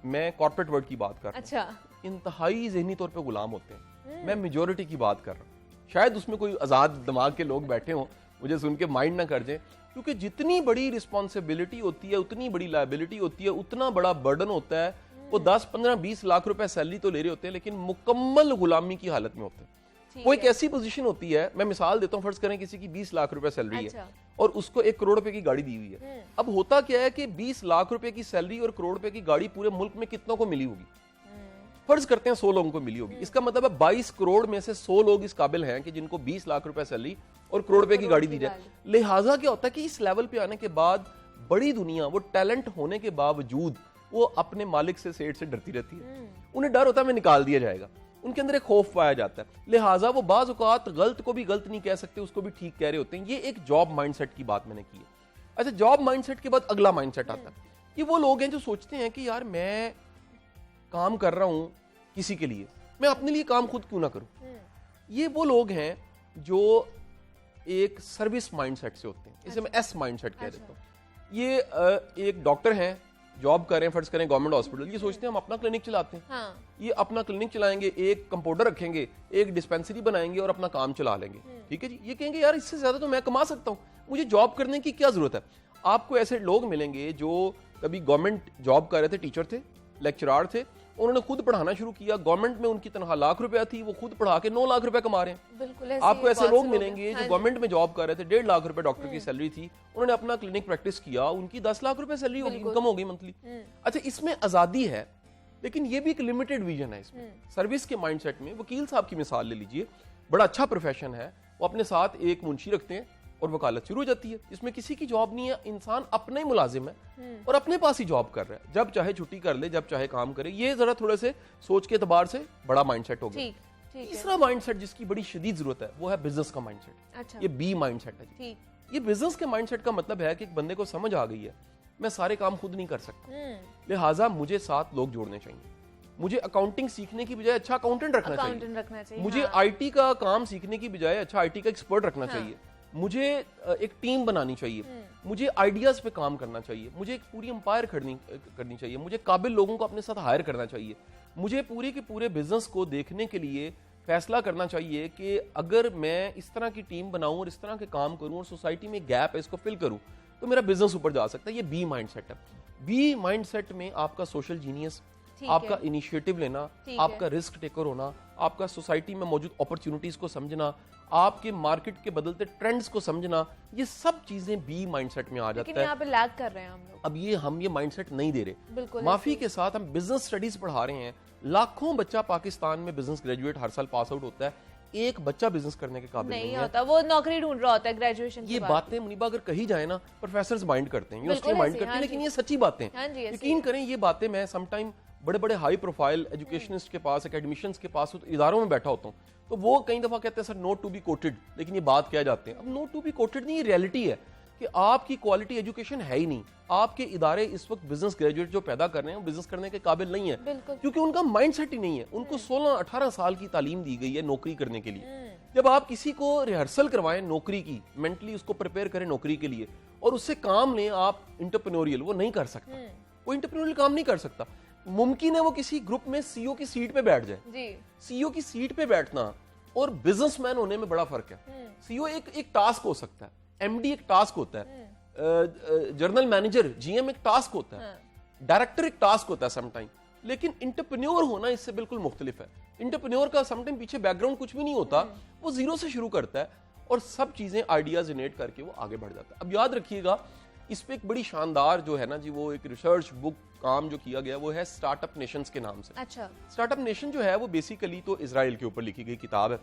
मैं कॉर्पोरेट वर्ल्ड की बात कर रहा हूं, अच्छा, इंतहाई ज़हनी तौर पे गुलाम होते हैं। मैं मेजोरिटी की बात कर रहा हूँ, शायद उसमें कोई आजाद दिमाग के लोग बैठे हों, मुझे सुन के माइंड ना कर जाए, क्योंकि जितनी बड़ी रिस्पॉन्सिबिलिटी होती है, उतनी बड़ी लायबिलिटी होती है, उतना बड़ा बर्डन होता है। वो 10, 15, 20 लाख रुपए सैलरी तो ले रहे होते हैं, लेकिन मुकम्मल गुलामी की हालत में होते हैं। वो एक ऐसी पोजीशन होती है, मैं मिसाल देता हूँ, फर्ज करें किसी की 20 लाख रुपए सैलरी है और उसको 1 करोड़ रुपए की गाड़ी दी हुई है। अब होता क्या है कि 20 लाख रुपए की सैलरी और करोड़ रुपए की गाड़ी पूरे मुल्क में कितनों को मिली होगी? फर्ज करते हैं 100 लोगों को मिली होगी। इसका मतलब है 22 करोड़ में से 100 लोग इस काबिल हैं कि जिनको 20 लाख रुपए सैलरी और करोड़ रुपए की गाड़ी दी जाए। लिहाजा क्या होता है कि इस लेवल पे आने के बाद बड़ी दुनिया, वो टैलेंट होने के बावजूद वो अपने मालिक से, सेठ से डरती रहती है। उन्हें डर होता है मैं निकाल दिया जाएगा, उनके अंदर एक खौफ पाया जाता है। लिहाजा वो बाज औकात गलत को भी गलत नहीं कह सकते, उसको भी ठीक कह रहे होते हैं। ये एक जॉब माइंडसेट की बात मैंने की है। अच्छा, जॉब माइंडसेट के बाद अगला माइंडसेट आता है। ये वो लोग हैं जो सोचते हैं कि यार मैं काम कर रहा हूं किसी के लिए, मैं अपने लिए काम खुद क्यों ना करूं। ये वो लोग हैं जो एक सर्विस माइंडसेट से होते हैं, इसे मैं एस माइंडसेट कह देता हूं। ये एक डॉक्टर हैं, जॉब कर रहे हैं, फर्ज करें गवर्नमेंट हॉस्पिटल, ये सोचते हैं हम अपना क्लिनिक चलाते हैं। ये अपना क्लिनिक चलाएंगे, एक कंपाउंडर रखेंगे, एक डिस्पेंसरी बनाएंगे और अपना काम चला लेंगे। ठीक है जी, ये कहेंगे यार इससे ज्यादा तो मैं कमा सकता हूं, मुझे जॉब करने की क्या जरूरत है। आपको ऐसे लोग मिलेंगे जो कभी गवर्नमेंट जॉब कर रहे थे, टीचर थे, लेक्चरार थे, उन्होंने खुद पढ़ाना शुरू किया, गवर्नमेंट में उनकी तनख्वाह लाख रुपया थी, वो खुद पढ़ा के 9 लाख रुपए कमा रहे हैं। बिल्कुल आपको ऐसे लोग मिलेंगे जो गवर्नमेंट में जॉब कर रहे थे, 1.5 लाख रुपए डॉक्टर की सैलरी थी, उन्होंने अपना क्लिनिक प्रैक्टिस किया, उनकी 10 लाख रुपए सैलरी होगी, इनकम होगी मंथली। अच्छा, इसमें आजादी है, लेकिन ये भी एक लिमिटेड विजन है इसमें। सर्विस के माइंडसेट में वकील साहब की मिसाल ले लीजिए, बड़ा अच्छा प्रोफेशन है, वो अपने साथ एक मुंशी रखते हैं और वकालत शुरू हो जाती है, इसमें किसी की जॉब नहीं है, इंसान अपने ही मुलाजिम है और अपने पास ही जॉब कर रहा है, जब चाहे छुट्टी कर ले, जब चाहे काम करे। ये जरा थोड़े से सोच के एतबार से बड़ा माइंडसेट हो गया। तीसरा माइंडसेट जिसकी बड़ी शदीद जरूरत है वो है बिजनेस का माइंडसेट। अच्छा। ये बी माइंडसेट है जी। ये बिजनेस के माइंडसेट का मतलब है कि एक बंदे को समझ आ गई है मैं सारे काम खुद नहीं कर सकता, लिहाजा मुझे 7 लोग जोड़ने चाहिए, मुझे अकाउंटिंग सीखने की बजाय अच्छा अकाउंटेंट रखना चाहिए, मुझे आईटी का काम सीखने की बजाय अच्छा आईटी का एक्सपर्ट रखना चाहिए, मुझे एक टीम बनानी चाहिए, मुझे आइडियाज पे काम करना चाहिए, मुझे एक पूरी एम्पायर करनी चाहिए, मुझे काबिल लोगों को अपने साथ हायर करना चाहिए, मुझे पूरे के पूरे बिजनेस को देखने के लिए फैसला करना चाहिए कि अगर मैं इस तरह की टीम बनाऊं और इस तरह के काम करूं और सोसाइटी में गैप है इसको फिल करूं तो मेरा बिजनेस ऊपर जा सकता है। ये बी माइंडसेट है। बी माइंडसेट में आपका सोशल जीनियस, आपका इनिशिएटिव लेना, आपका रिस्क टेकर होना, आपका सोसाइटी में मौजूद अपॉर्चुनिटीज को समझना, आपके मार्केट के बदलते ट्रेंड्स को समझना, ये सब चीजें बी माइंडसेट में आ जाता है। यहाँ पे लैग कर रहे हैं हम लोग। अब हम ये माइंडसेट नहीं दे रहे। बिल्कुल माफी के साथ हम बिजनेस स्टडीज पढ़ा रहे हैं। लाखों बच्चा पाकिस्तान में बिजनेस ग्रेजुएट हर साल पास आउट होता है, एक बच्चा बिजनेस करने के काबिल नहीं होता, वो नौकरी ढूंढ रहा होता है ग्रेजुएशन ये बातें मुनीबा अगर कही जाए ना, प्रोफेसर माइंड करते हैं, यूनिवर्सिटी माइंड करते हैं, लेकिन ये सच्ची बातें हैं। यकीन करें ये बातें मैं समटाइम बड़े बड़े हाई प्रोफाइल एजुकेशनिस्ट के पास, एकेडमिशियंस के पास इदारों में बैठा होता हूँ तो वो कई दफा कहते हैं sir not to be quoted, लेकिन ये बात कह जाते हैं। अब नोट टू बी कोटेड नहीं, ये रियलिटी है कि आपकी क्वालिटी एजुकेशन है ही नहीं। आपके इदारे इस वक्त बिजनेस ग्रेजुएट जो पैदा कर रहे हैं वो बिजनेस करने के काबिल नहीं है, क्योंकि उनका माइंडसेट ही नहीं है। उनको 16-18 साल की तालीम दी गई है नौकरी करने के लिए। जब आप किसी को रिहर्सल करवाएं नौकरी की, मेंटली उसको प्रिपेयर करें नौकरी के लिए और उससे काम लें आप इंटरप्रेन्योरियल, वो नहीं कर सकता। वो इंटरप्रेन्योरियल काम नहीं कर सकता। मुमकिन है वो किसी ग्रुप में सीईओ की सीट पे बैठ जाए। सीईओ की सीट पे बैठना और बिजनेसमैन होने में बड़ा फर्क है। सीईओ एक टास्क हो सकता है, एमडी एक टास्क होता है, जनरल मैनेजर जीएम एक टास्क होता है, डायरेक्टर एक टास्क होता है समटाइम, लेकिन इंटरप्रेन्योर होना इससे बिल्कुल मुख्तलिफ है। इंटरप्रेन्योर का समटाइम पीछे बैकग्राउंड कुछ भी नहीं होता, वो जीरो से शुरू करता है और सब चीजें आइडियाज जनरेट करके वो आगे बढ़ जाता है। अब याद रखिएगा इस पे एक बड़ी शानदार जो है ना जी, वो एक रिसर्च बुक काम जो किया गया वो है स्टार्टअप नेशंस के नाम से। अच्छा। स्टार्टअप नेशन जो है वो बेसिकली तो इजराइल के ऊपर लिखी गई किताब है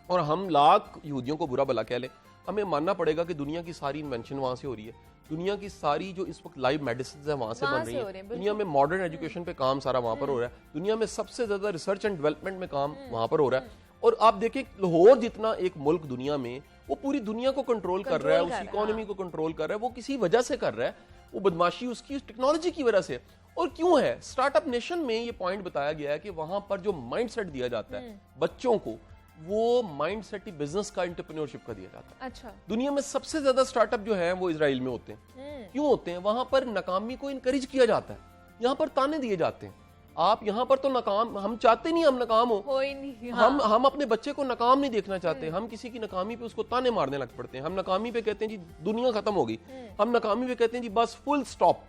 और हम लाख यहूदियों को बुरा भला कह लें, हमें मानना पड़ेगा कि दुनिया की सारी इन्वेंशन वहां से हो रही है। दुनिया की सारी जो इस वक्त लाइव मेडिसिन है वहां से बन रही है। दुनिया में मॉडर्न एजुकेशन पे काम सारा वहां पर हो रहा है। दुनिया में सबसे ज्यादा रिसर्च एंड डेवलपमेंट में काम वहां पर हो रहा है। और आप देखें लाहौर जितना एक मुल्क दुनिया में, वो पूरी दुनिया को कंट्रोल कर रहा है, उस इकोनॉमी को कंट्रोल कर रहा है। वो किसी वजह से कर रहा है, वो बदमाशी उसकी टेक्नोलॉजी की वजह से। और क्यों है? स्टार्टअप नेशन में ये पॉइंट बताया गया है कि वहां पर जो माइंडसेट दिया जाता है बच्चों को, वो माइंडसेट ही बिजनेस का, एंटरप्रेन्योरशिप का दिया जाता है। अच्छा। दुनिया में सबसे ज्यादा स्टार्टअप जो है वो इजराइल में होते हैं। क्यों होते हैं? वहां पर नाकामी को इनकरेज किया जाता है, यहाँ पर ताने दिए जाते हैं। आप यहाँ पर तो नाकाम, हम चाहते नहीं हम नाकाम हो ही नहीं। हम अपने बच्चे को नाकाम नहीं देखना चाहते। हम किसी की नाकामी पे उसको ताने मारने लग पड़ते हैं। हम नाकामी पे कहते हैं जी दुनिया खत्म हो गई, हम नाकामी पे कहते हैं जी बस फुल स्टॉप।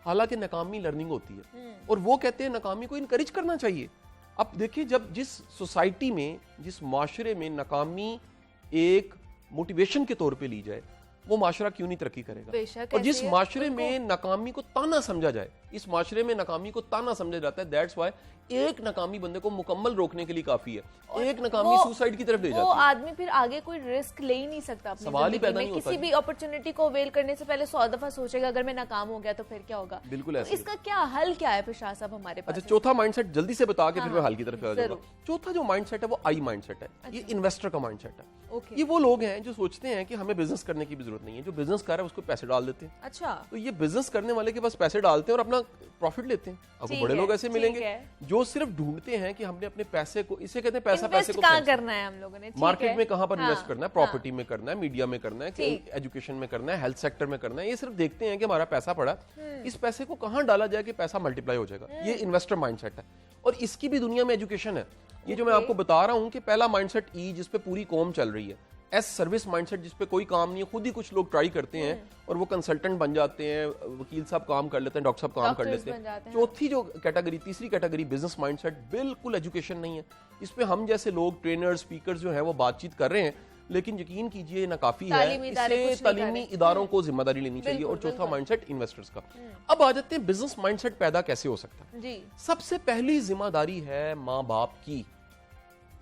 हालांकि नाकामी लर्निंग होती है और वो कहते हैं नाकामी को इनकरेज करना चाहिए। अब देखिए, जब जिस सोसाइटी में, जिस माशरे में नाकामी एक मोटिवेशन के तौर पे ली जाए, वो माशरा क्यों नहीं तरक्की करेगा? और जिस माशरे में नाकामी को ताना समझा जाए, इस माशरे में नाकामी को ताना समझा जाता है, दैट्स व्हाई एक नाकामी बंदे को मुकम्मल रोकने के लिए काफी है, एक नाकामी सुसाइड की तरफ ले जाती है। वो आदमी फिर आगे कोई रिस्क ले ही नहीं सकता अपनी सवाल ही पैदा नहीं होता। किसी भी अपॉर्चुनिटी को अवेल करने से पहले 100 दफा सोचेगा अगर मैं नाकाम हो गया तो फिर क्या होगा। बिल्कुल ऐसे। इसका क्या हल क्या है फिर शाह साहब हमारे पास? अच्छा, चौथा माइंडसेट जल्दी से बता के फिर मैं हल की तरफ आ जाऊंगा। चौथा जो माइंडसेट है वो आई माइंडसेट है। ये इन्वेस्टर का माइंडसेट है। ये वो लोग हैं जो सोचते हैं कि हमें बिजनेस करने की भी जरूरत नहीं है, जो बिजनेस कर रहा है उसको पैसे डाल देते हैं। अच्छा। तो ये बिजनेस करने वाले के पास पैसे डालते हैं और अपना प्रॉफिट लेते हैं। आपको बड़े लोग ऐसे मिलेंगे जो सिर्फ ढूंढते हैं कि हमने अपने पैसे को, इसे कहते हैं पैसा पैसे को कहां करना है हम लोगों ने, मार्केट में कहां पर इन्वेस्ट करना है, प्रॉपर्टी में करना है, मीडिया में करना है, एजुकेशन में करना है, हेल्थ सेक्टर में करना है। ये सिर्फ देखते हैं कि हमारा पैसा पड़ा, इस पैसे को कहां डाला जाए कि पैसा मल्टीप्लाई हो जाएगा। ये इन्वेस्टर माइंडसेट है और इसकी भी दुनिया में एजुकेशन है। ये जो मैं आपको बता रहा हूं कि पहला माइंडसेट ई, जिसपे पूरी कौम चल रही है। एस सर्विस माइंडसेट, जिसपे कोई काम नहीं है, खुद ही कुछ लोग ट्राई करते हैं और वो कंसल्टेंट बन जाते हैं, वकील साहब काम कर लेते हैं, डॉक्टर साहब काम कर लेते हैं। चौथी जो कैटेगरी, तीसरी कैटेगरी बिजनेस माइंडसेट, बिल्कुल एजुकेशन नहीं है। इस पे हम जैसे लोग, ट्रेनर, स्पीकर जो हैं वो बातचीत कर रहे हैं, लेकिन यकीन कीजिए ना काफी है। इससे तालीमी इदारों को जिम्मेदारी लेनी चाहिए। और चौथा माइंडसेट इन्वेस्टर्स का। अब आ जाते हैं बिजनेस माइंडसेट पैदा कैसे हो सकता है। सबसे पहली जिम्मेदारी है माँ बाप की।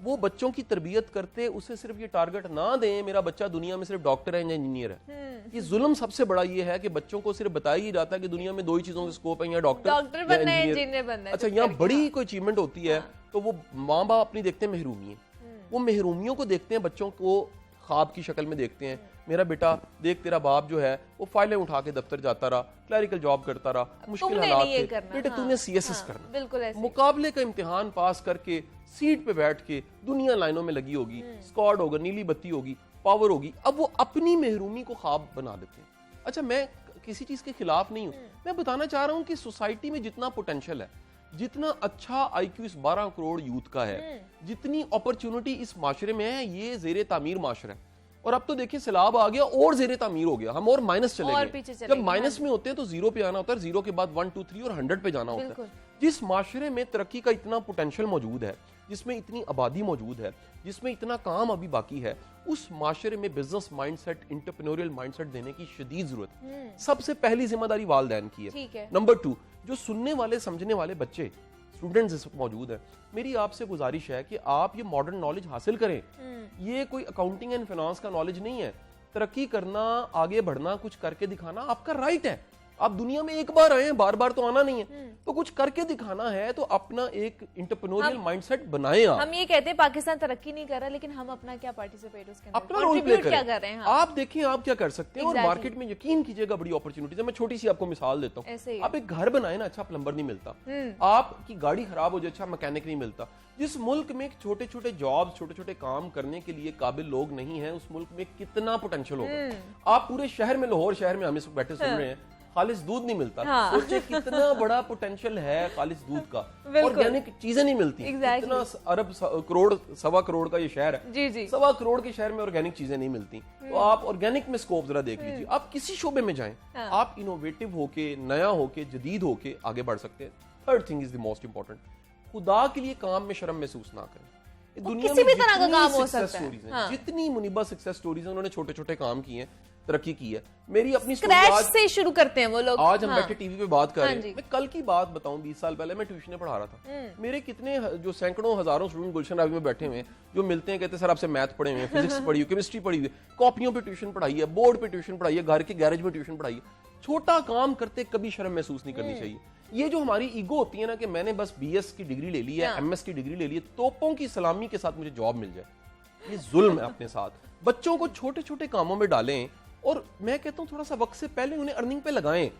वो बच्चों की तरबियत करते उसे सिर्फ ये टारगेट ना दें मेरा बच्चा दुनिया में सिर्फ डॉक्टर है या इंजीनियर है। ये जुल्म सबसे बड़ा ये है कि बच्चों को सिर्फ बताया ही जाता है कि दुनिया में दो ही चीजों का स्कोप है, या डॉक्टर बनना है, इंजीनियर बनना है। अच्छा, यहाँ बड़ी कोई अचीवमेंट होती है तो वो माँ बाप अपनी देखते हैं महरूमी, वो महरूमियों को देखते हैं, बच्चों को ख्वाब की शक्ल में देखते हैं। मेरा बेटा देख, तेरा बाप जो है वो फाइलें उठा के दफ्तर जाता रहा, क्लरिकल जॉब करता रहा, मुश्किल हालात थे, बेटे तूने सीएसएस करना, बिल्कुल ऐसे। मुकाबले का इम्तिहान पास करके सीट पे बैठ के दुनिया लाइनों में लगी होगी, स्क्वाड होगा, नीली बत्ती होगी, पावर होगी। अब वो अपनी महरूमी को ख्वाब बना देते हैं। अच्छा, मैं किसी चीज के खिलाफ नहीं हूं, मैं बताना चाह रहा हूं कि सोसाइटी में जितना पोटेंशियल है, जितना अच्छा आईक्यू इस 12 करोड़ यूथ का है, जितनी अपॉर्चुनिटी इस माशरे में है, ये जेरे तामीर माशरा है। और अब तो देखिए सैलाब आ गया और जेरे तामीर हो गया, हम और माइनस चले गए। जब माइनस में होते हैं तो जीरो पे आना होता है, जीरो के बाद 1 2 3 और 100 पे जाना होता है। जिस माशरे में तरक्की का इतना पोटेंशियल मौजूद है, जिसमें इतनी आबादी मौजूद है, जिसमें इतना काम अभी बाकी है, उस माशरे में बिजनेस माइंडसेट, एंटरप्रेन्योरियल माइंडसेट देने की शदीद जरूरत है। सबसे पहली जिम्मेदारी वालिदैन की है। नंबर 2, जो सुनने वाले समझने वाले बच्चे स्टूडेंट्स इस वक्त मौजूद है, मेरी आपसे गुजारिश है कि आप ये मॉडर्न नॉलेज हासिल करें। ये कोई अकाउंटिंग एंड फाइनेंस का नॉलेज नहीं है। तरक्की करना, आगे बढ़ना, कुछ करके दिखाना आपका राइट है। आप दुनिया में एक बार आए हैं, बार बार तो आना नहीं है, तो कुछ करके दिखाना है तो अपना एक एंटरप्रेन्योरियल माइंडसेट बनाएं। हम ये कहते हैं पाकिस्तान तरक्की नहीं कर रहा, लेकिन हम अपना क्या पार्टिसिपेट उसके अंदर अपना रोल प्ले क्या कर रहे हैं। आप देखें आप क्या कर सकते हैं। और मार्केट में यकीन कीजिएगा बड़ी अपॉर्चुनिटीज है। मैं छोटी सी आपको मिसाल देता हूँ। आप एक घर बनाए ना, अच्छा प्लम्बर नहीं मिलता। आपकी गाड़ी खराब हो जाए, अच्छा मैकेनिक नहीं मिलता। जिस मुल्क में छोटे छोटे जॉब, छोटे छोटे काम करने के लिए काबिल लोग नहीं है, उस मुल्क में कितना पोटेंशियल होगा। आप पूरे शहर में, लाहौर शहर में हम इस बैठे सुन रहे हैं, खालिस दूध नहीं मिलता। सोचे कितना बड़ा पोटेंशियल है खालिस दूध का। ऑर्गेनिक चीजें नहीं मिलती। इतना अरब करोड़, 1.25 करोड़ का ये शहर है, 1.25 करोड़ के शहर में ऑर्गेनिक चीजें नहीं मिलती। तो आप ऑर्गेनिक में स्कोप जरा देख लीजिए। आप किसी शोबे में जाएं, आप इनोवेटिव होके, नया होके, जदीद होके आगे बढ़ सकते हैं। Third thing is the most important, खुदा के लिए काम में शर्म महसूस ना करें। दुनिया में किसी भी तरह का काम हो सकता है। जितनी मुनीबा सक्सेस स्टोरीज हैं, उन्होंने छोटे छोटे काम किए हैं, तरक्की की है। मेरी अपनी स्क्रैच से शुरू करते हैं वो लोग। आज हम बैठे टीवी पे बात कर रहे हैं। मैं कल की बात बताऊं, 20 साल पहले मैं ट्यूशन पढ़ा रहा था। मेरे कितने जो सैकड़ों हजारों स्टूडेंट गुलशन रावी में बैठे हुए हैं, जो मिलते हैं, कहते हैं सर आपसे मैथ पढ़े हुए हैं, फिजिक्स पढ़ी हुई, केमिस्ट्री पढ़ी हुई, कॉपियों पे ट्यूशन पढ़ाई है, बोर्ड पे ट्यूशन पढ़ाई है, घर के गैरेज में ट्यूशन पढ़ाई है। छोटा काम करते कभी शर्म महसूस नहीं करनी चाहिए। ये जो हमारी ईगो होती है ना कि मैंने बस BS की डिग्री ले ली है, MS की डिग्री ले ली है, तोपों की सलामी के साथ मुझे जॉब मिल जाए, ये जुल्म है अपने साथ। बच्चों को छोटे छोटे कामों में डालें और मैं कहता हूँ थोड़ा सा वक्त से पहले उन्हें अर्निंग पे लगाएं।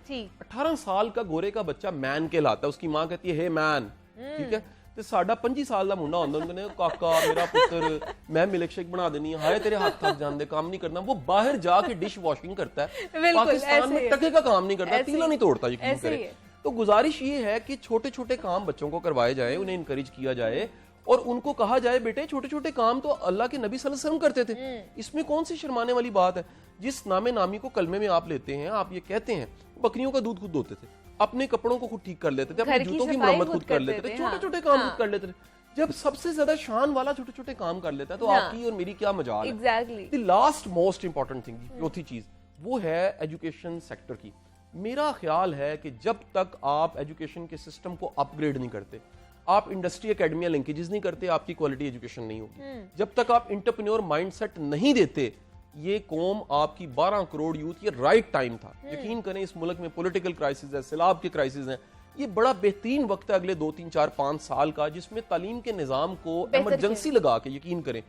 18 साल का गोरे का बच्चा मैन कहलाता है, उसकी माँ कहती है हे मैन, ठीक है। ਤੇ ਸਾਡਾ 25 ਸਾਲ ਦਾ ਮੁੰਡਾ ਹੁੰਦਾ ਉਹਨੇ ਕਾਕਾ ਮੇਰਾ ਪੁੱਤਰ मैं मिल्क शेक बना देनी है, हाय तेरे हाथ थक जाते, काम नहीं करना। वो बाहर जाके डिश वॉशिंग करता है, पाकिस्तान में टके का काम नहीं करता, तीला नहीं तोड़ता, यकीन करें। तो गुजारिश ये है कि छोटे छोटे काम बच्चों को करवाए जाए, उन्हें इनकरेज किया जाए और उनको कहा जाए बेटे छोटे छोटे काम तो अल्लाह के नबी सल्लल्लाहु अलैहि वसल्लम करते थे, इसमें कौन सी शर्माने वाली बात है। जिस नामे नामी को कलमे में आप लेते हैं, आप ये कहते हैं बकरियों का दूध खुद धोते थे, अपने कपड़ों को खुद ठीक कर लेते थे, अपने जूतों की मरम्मत खुद कर लेते थे, छोटे छोटे काम खुद कर लेते थे। जब सबसे ज्यादा शान वाला छोटे छोटे काम कर लेता है तो आपकी और मेरी क्या मजाल है। The last most important thing, चौथी चीज, वो है एजुकेशन सेक्टर की। मेरा ख्याल है कि जब तक आप एजुकेशन के सिस्टम को अपग्रेड नहीं करते, आप इंडस्ट्री एकेडमिया लिंकेजेस नहीं करते, आपकी क्वालिटी एजुकेशन नहीं होगी। जब तक आप एंटरप्रेन्योर माइंडसेट नहीं देते, ये कौम आपकी 12 करोड़ यूथ, ये राइट टाइम था। यकीन करें इस मुल्क में पॉलिटिकल क्राइसिस है, सैलाब के क्राइसिस हैं, ये बड़ा बेहतरीन वक्त है अगले 2 3 4 5 साल का, जिसमें तालीम के निज़ाम को इमरजेंसी लगा के, यकीन करें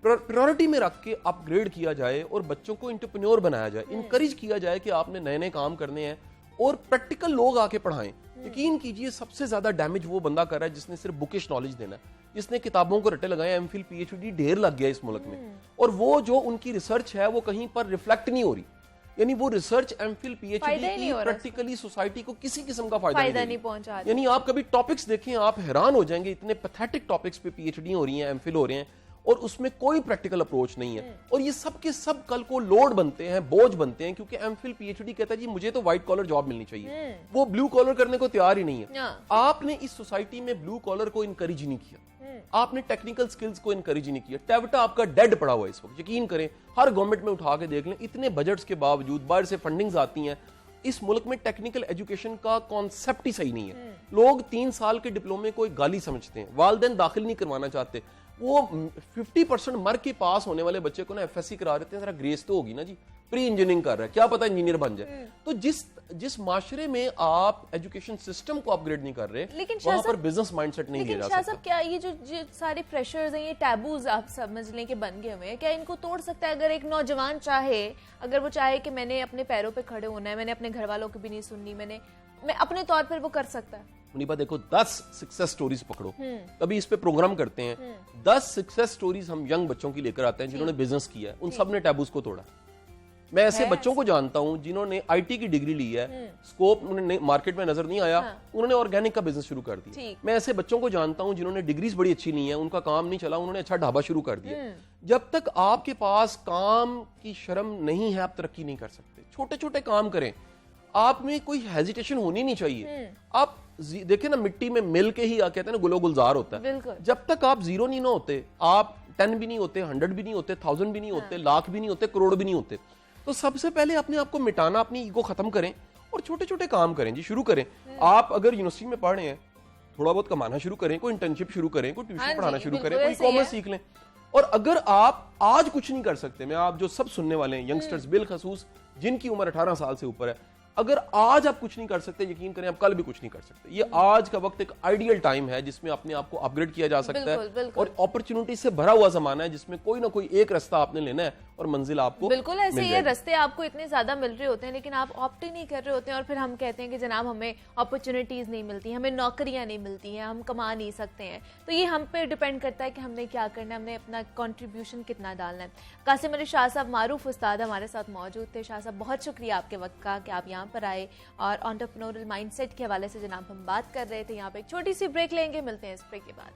प्रायोरिटी में रख के अपग्रेड किया जाए और बच्चों को एंटरप्रेन्योर बनाया जाए, इनकरेज किया जाए कि आपने नए नए काम करने हैं और प्रैक्टिकल लोग आके पढ़ाएं। यकीन कीजिए सबसे ज्यादा डैमेज वो बंदा कर रहा है जिसने सिर्फ बुकिश नॉलेज देना है, जिसने किताबों को रट्टे लगाए, एमफिल PhD ढेर लग गया इस मुल्क में, और वो जो उनकी रिसर्च है वो कहीं पर रिफ्लेक्ट नहीं हो रही। यानी वो रिसर्च एमफिल PhD की प्रैक्टिकली सोसाइटी को किसी किस्म का फायदा नहीं पहुंचा। यानी आप कभी टॉपिक्स देखें, आप हैरान हो जाएंगे, इतने पैथेटिक टॉपिक्स पे PhD हो रही हैं, एमफिल हो रहे हैं, और उसमें कोई प्रैक्टिकल अप्रोच नहीं है। और ये सब के सब कल को लोड बनते हैं, बोझ बनते हैं, क्योंकि एमफिल PhD कहता है जी मुझे तो व्हाइट कॉलर जॉब मिलनी चाहिए, वो ब्लू कॉलर करने को तैयार ही नहीं है। आपने इस सोसाइटी में ब्लू कॉलर को इनकरेज नहीं किया, आपने टेक्निकल स्किल्स को इनकरेज नहीं किया। टेवटा आपका डेड पड़ा हुआ है इस वक्त, यकीन करें हर गवर्नमेंट में उठा के देख लें, इतने बजट्स के बावजूद बाहर से फंडिंग्स आती हैं, इस मुल्क में टेक्निकल एजुकेशन का कॉन्सेप्ट ही सही नहीं है। लोग 3 साल के डिप्लोमे को एक गाली समझते हैं, वालिदैन दाखिल नहीं करवाना चाहते, वो 50% मर के पास होने वाले बच्चे को ना FSC करा देते हैं, जरा ग्रेस तो होगी ना जी, प्री इंजीनियरिंग कर रहा है, क्या पता इंजीनियर बन जाए। तो जिस माशरे में आप एजुकेशन सिस्टम को अपग्रेड नहीं कर रहे, वहां पर बिजनेस माइंडसेट नहीं लिया जा सकता। लेकिन क्या ये जो सारे प्रेशर्स हैं, ये टैबूज आप समझ लें कि बन गए हुए हैं, क्या इनको तोड़ सकता है? अगर एक नौजवान चाहे, अगर वो चाहे कि मैंने अपने पैरों पे खड़े होना है, मैंने अपने घर वालों की भी नहीं सुननी, मैं अपने तौर पर वो कर सकता है। मुनीबा देखो 10 सक्सेस स्टोरीज पकड़ो, कभी इस पे प्रोग्राम करते हैं, 10 सक्सेस स्टोरीज हम यंग बच्चों की लेकर आते हैं जिन्होंने बिजनेस किया है, उन सब ने टैबूज को तोड़ा। मैं ऐसे बच्चों को जानता हूं जिन्होंने आईटी की डिग्री ली है, स्कोप उन्हें मार्केट में नजर नहीं आया, उन्होंने ऑर्गेनिक का बिजनेस शुरू कर दिया। मैं ऐसे बच्चों को जानता हूं जिन्होंने डिग्रीज बड़ी अच्छी नहीं है, उनका काम नहीं चला, उन्होंने अच्छा ढाबा शुरू कर दिया। जब तक आपके पास काम की शर्म नहीं है, आप तरक्की नहीं कर सकते। छोटे छोटे काम करें, आप में कोई हेजिटेशन होनी नहीं चाहिए। आप देखें ना, मिट्टी में मिल के ही कहते हैं ना गुलो गुलजार होता है। जब तक आप जीरो नहीं ना होते, आप 10 भी नहीं होते, 100 भी नहीं होते, 1000 भी नहीं होते, लाख भी नहीं होते, करोड़ भी नहीं होते। तो सबसे पहले अपने आप को मिटाना, अपनी ईगो खत्म करें और छोटे छोटे काम करें जी, शुरू करें। आप अगर यूनिवर्सिटी में पढ़ रहे हैं, थोड़ा बहुत कमाना शुरू करें, कोई इंटर्नशिप शुरू करें, कोई ट्यूशन पढ़ाना शुरू करें, कोई कॉमर्स सीख लें। और अगर आप आज कुछ नहीं कर सकते, मैं आप जो सब सुनने वाले हैं यंगस्टर्स बिलखसूस जिनकी उम्र 18 साल से ऊपर है, अगर आज आप कुछ नहीं कर सकते, यकीन करें आप कल भी कुछ नहीं कर सकते। ये आज का वक्त एक आइडियल टाइम है जिसमें अपने आप को अपग्रेड किया जा सकता है और अपॉर्चुनिटी से भरा हुआ जमाना है जिसमें कोई ना कोई एक रास्ता आपने लेना है और मंजिल आपको बिल्कुल ऐसे ये रास्ते आपको इतने ज्यादा मिल रहे होते हैं, लेकिन आप ऑप्ट ही नहीं कर रहे होते हैं। और फिर हम कहते हैं कि जनाब हमें अपॉर्चुनिटीज नहीं मिलती, हमें नौकरियां नहीं मिलती हैं, हम कमा नहीं सकते हैं। तो ये हम पे डिपेंड करता है कि हमने क्या करना है, हमने अपना कंट्रीब्यूशन कितना डालना है। कासिम अली शाह साहब मारूफ उस्ताद हमारे साथ मौजूद थे। शाह साहब बहुत शुक्रिया आपके वक्त का कि आप यहाँ पर आए और एंटरप्रेन्योरियल माइंडसेट के हवाले से जनाब हम बात कर रहे थे। यहाँ पे एक छोटी सी ब्रेक लेंगे, मिलते हैं इस ब्रेक के बाद।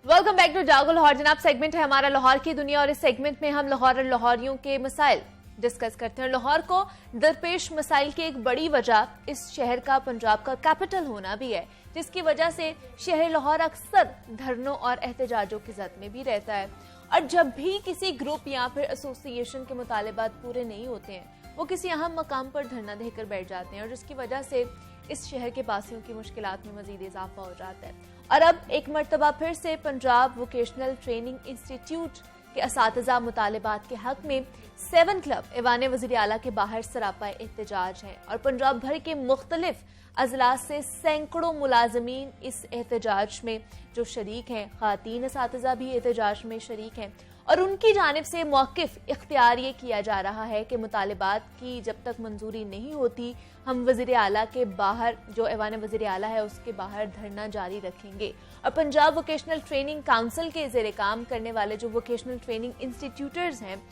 वेलकम बैक टू जागो लाहौर। जनाब सेगमेंट है हमारा लाहौर की दुनिया और इस सेगमेंट में हम लाहौर और लाहौरियों के मसाइल डिस्कस करते हैं। लाहौर को दरपेश मसाइल की एक बड़ी वजह इस शहर का पंजाब का कैपिटल होना भी है, जिसकी वजह से शहर लाहौर अक्सर धरनों और एहतजाजों की जद में भी रहता है। और जब भी किसी ग्रुप या फिर एसोसिएशन के मुतालिबात पूरे नहीं होते हैं, वो किसी अहम मकाम पर धरना देकर बैठ जाते हैं और जिसकी वजह से इस शहर के बासियों की मुश्किलात में मजीद इजाफा हो जाता है। और अब एक मर्तबा फिर से पंजाब वोकेशनल ट्रेनिंग इंस्टीट्यूट के असातिज़ा मुतालिबात के हक में 7 क्लब ऐवान वज़ीर आला के बाहर सरापा एहतजाज है और पंजाब भर के मुख्तलिफ अजलास से सैकड़ों मुलाजमीन इस एहतजाज में जो शरीक हैं, ख़ातीन असातिज़ा भी एहतजाज में शरीक हैं और उनकी जानिब से मौक़िफ़ इख्तियार ये किया जा रहा है कि मुतालिबात की जब तक मंजूरी नहीं होती, हम वज़ीर आला के बाहर जो ऐवान वज़ीर आला है उसके बाहर धरना जारी रखेंगे। और पंजाब वोकेशनल ट्रेनिंग काउंसिल के ज़ेरे काम करने वाले जो वोकेशनल ट्रेनिंग इंस्टीट्यूटर्स हैं,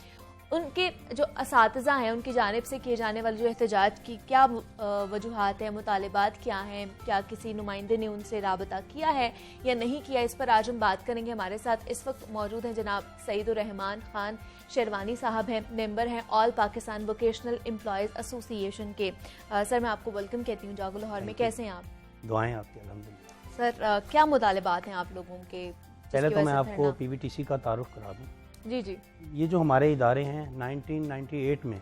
उनके जो असातिज़ा हैं, उनकी जानिब से किए जाने वाले जो एहतजाज की क्या वजूहात हैं, मुतालिबात क्या हैं, क्या किसी नुमाइंदे ने उनसे राबता किया है या नहीं किया, इस पर आज हम बात करेंगे। हमारे साथ इस वक्त मौजूद हैं जनाब सईदुर रहमान खान शेरवानी साहब हैं, मेंबर हैं all Pakistan vocational employees association के। सर मैं आपको वेलकम कहती हूँ जागो लाहौर में। कैसे हैं आप? दुआएं आपकी अल्हम्दुलिल्लाह। सर क्या मुतालिबात हैं आप लोगों के? पहले तो मैं आपको पीवीटीसी का तारुफ करा दूँ। जी जी। ये जो हमारे इदारे हैं 1998 में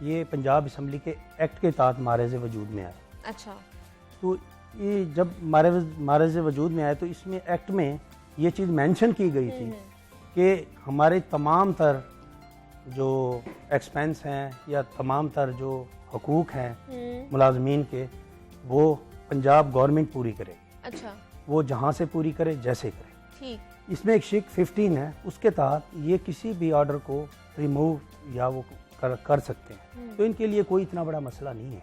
ये पंजाब असम्बली के एक्ट के तहत मारज़ वजूद में आए। अच्छा। तो ये जब मारज़ वजूद में आए तो इसमें एक्ट में ये चीज़ मेंशन की गई थी कि हमारे तमाम तर जो एक्सपेंस हैं या तमाम तर जो हकूक़ हैं मुलाजमीन के, वो पंजाब गवर्नमेंट पूरी करे। अच्छा। वो जहाँ से पूरी करे, जैसे करे। ठीक। इसमें एक शिक 15 है, उसके तहत ये किसी भी ऑर्डर को रिमूव या वो कर सकते हैं। तो इनके लिए कोई इतना बड़ा मसला नहीं है।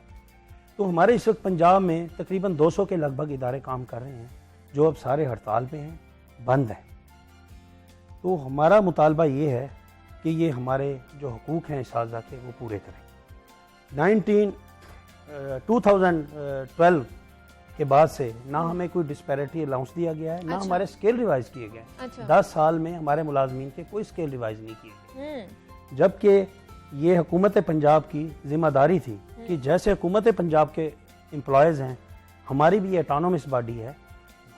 तो हमारे इस वक्त पंजाब में तकरीबन 200 के लगभग इदारे काम कर रहे हैं जो अब सारे हड़ताल पे हैं, बंद हैं। तो हमारा मुतालबा ये है कि ये हमारे जो हकूक़ हैं इसाज़ा के वो पूरे करें। 2012 के बाद से ना हमें कोई डिस्पैरिटी अलाउंस दिया गया है, ना हमारे स्केल रिवाइज किए गए हैं। 10 साल में हमारे मुलाजमीन के कोई स्केल रिवाइज नहीं किए गए, जबकि ये हुकूमत पंजाब की जिम्मेदारी थी कि जैसे हुकूमत पंजाब के एम्प्लॉयज़ हैं, हमारी भी ऑटोनोमस बॉडी है,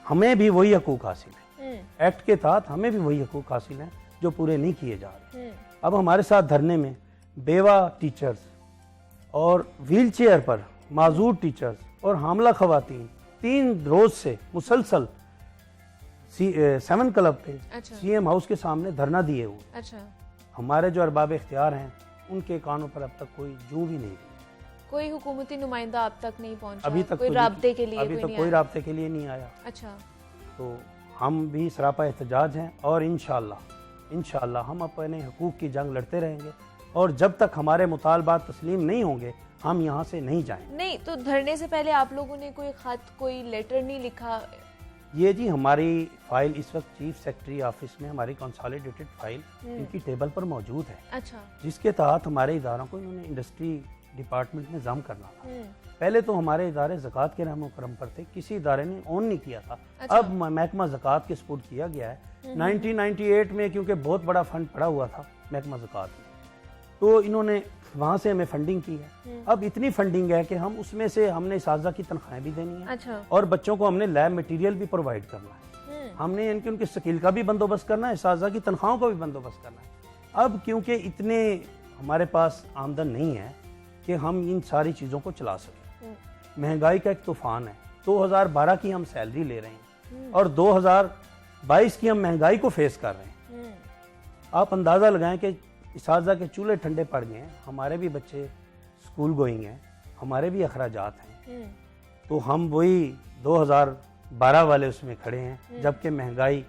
हमें भी वही हकूक़ हासिल है। एक्ट के तहत हमें भी वही हकूक़ हासिल हैं जो पूरे नहीं किए जा रहे। अब हमारे साथ धरने में बेवा टीचर्स और व्हील चेयर पर माजूर टीचर्स और हामला खवातीन 3 रोज से मुसलसल 7 क्लब पे सीएम हाउस के सामने धरना दिए हुए। अच्छा। हमारे जो अरबाब इख्तियार हैं उनके कानों पर अब तक कोई जू भी नहीं दी। कोई हुकूमती नुमाइंदा अब तक नहीं पहुंचा? अभी तक कोई राब्ते के लिए अभी तक कोई राब्ते के लिए नहीं आया। अच्छा। तो हम भी सरापा एहतजाज हैं और इंशाअल्लाह हम अपने हकूक़ की जंग लड़ते रहेंगे और जब तक हमारे मुतालबात तस्लीम नहीं होंगे हम यहाँ से नहीं जाएंगे। नहीं तो धरने से पहले आप लोगों ने कोई खत, कोई लेटर नहीं लिखा? ये जी हमारी फाइल इस वक्त चीफ सेक्रेटरी ऑफिस में हमारी कंसोलिडेटेड फाइल इनकी टेबल पर मौजूद है। अच्छा। जिसके तहत हमारे इदारों को इन्होंने इंडस्ट्री डिपार्टमेंट में जम करना था। पहले तो हमारे इदारे ज़कात के रहमो करम पर थे, किसी इदारे ने ऑन नहीं किया था। अच्छा। अब महकमा ज़कात के सपुर्द किया गया है। 1998 में क्योंकि बहुत बड़ा फंड पड़ा हुआ था महकमा ज़कात में, तो इन्होंने वहाँ से हमें फंडिंग की है। अब इतनी फंडिंग है कि हम उसमें से हमने इसाज़ा की तनख्वाहें भी देनी है। अच्छा। और बच्चों को हमने लैब मटेरियल भी प्रोवाइड करना है। हमने इनके उनके स्किल का भी बंदोबस्त करना है, इसाज़ा की तनख्वाहों का भी बंदोबस्त करना है। अब क्योंकि इतने हमारे पास आमदन नहीं है कि हम इन सारी चीज़ों को चला सकें। महंगाई का एक तूफान है। 2012 की हम सैलरी ले रहे हैं और 2022 की हम महंगाई को फेस कर रहे हैं। आप अंदाज़ा लगाएं कि इसाज़ा के चूल्हे ठंडे पड़ गए हैं, हमारे भी बच्चे स्कूल गोइंग हैं, हमारे भी अखराजात हैं, तो हम वही 2012 वाले उसमें खड़े हैं जबकि महंगाई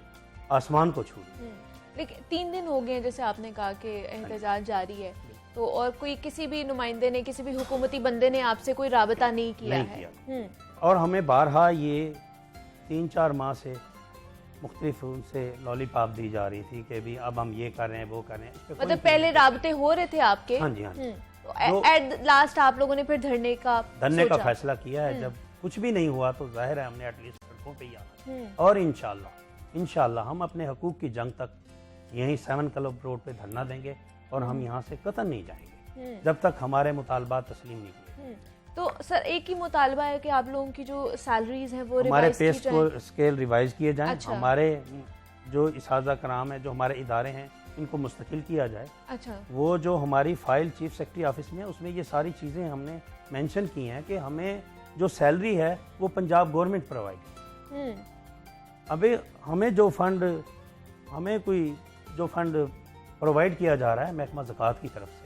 आसमान को छू रही है। लेकिन 3 दिन हो गए हैं जैसे आपने कहा कि एहतजाज जारी है, तो और कोई किसी भी नुमाइंदे ने, किसी भी हुकूमती बंदे ने आपसे कोई राबता नहीं किया है? और हमें बारहा ये 3-4 माह से मुख्तलिफ उनसे लॉलीपॉप दी जा रही थी कि भी अब हम ये कर रहे हैं, वो कर रहे हैं। मतलब पहले राबते हो रहे थे आपके? हाँ जी, हाँ जी। तो एट लास्ट आप लोगों ने फिर धरने का फैसला किया है। जब कुछ भी नहीं हुआ तो जाहिर है हमने एटलीस्ट सड़कों पे ही आना और इंशाल्लाह हम अपने हकूक़ की जंग तक यहीं 7 क्लब रोड पे धरना देंगे और हम यहाँ से कतई नहीं जाएंगे जब तक हमारे मुतालबात तस्लीम नहीं किए। तो सर एक ही मुतालबा है कि आप लोगों की जो सैलरीज हैं वो हमारे रिवाइज पे स्केल रिवाइज किए जाएं। अच्छा। हमारे जो इसाज़ा कराम है, जो हमारे इदारे हैं, इनको मुस्तकिल किया जाए। अच्छा। वो जो हमारी फाइल चीफ सेक्रेटरी ऑफिस में है उसमें ये सारी चीज़ें हमने मेंशन की हैं कि हमें जो सैलरी है वो पंजाब गवर्नमेंट प्रोवाइड। अभी हमें जो फंड प्रोवाइड किया जा रहा है महकमा ज़कात की तरफ से,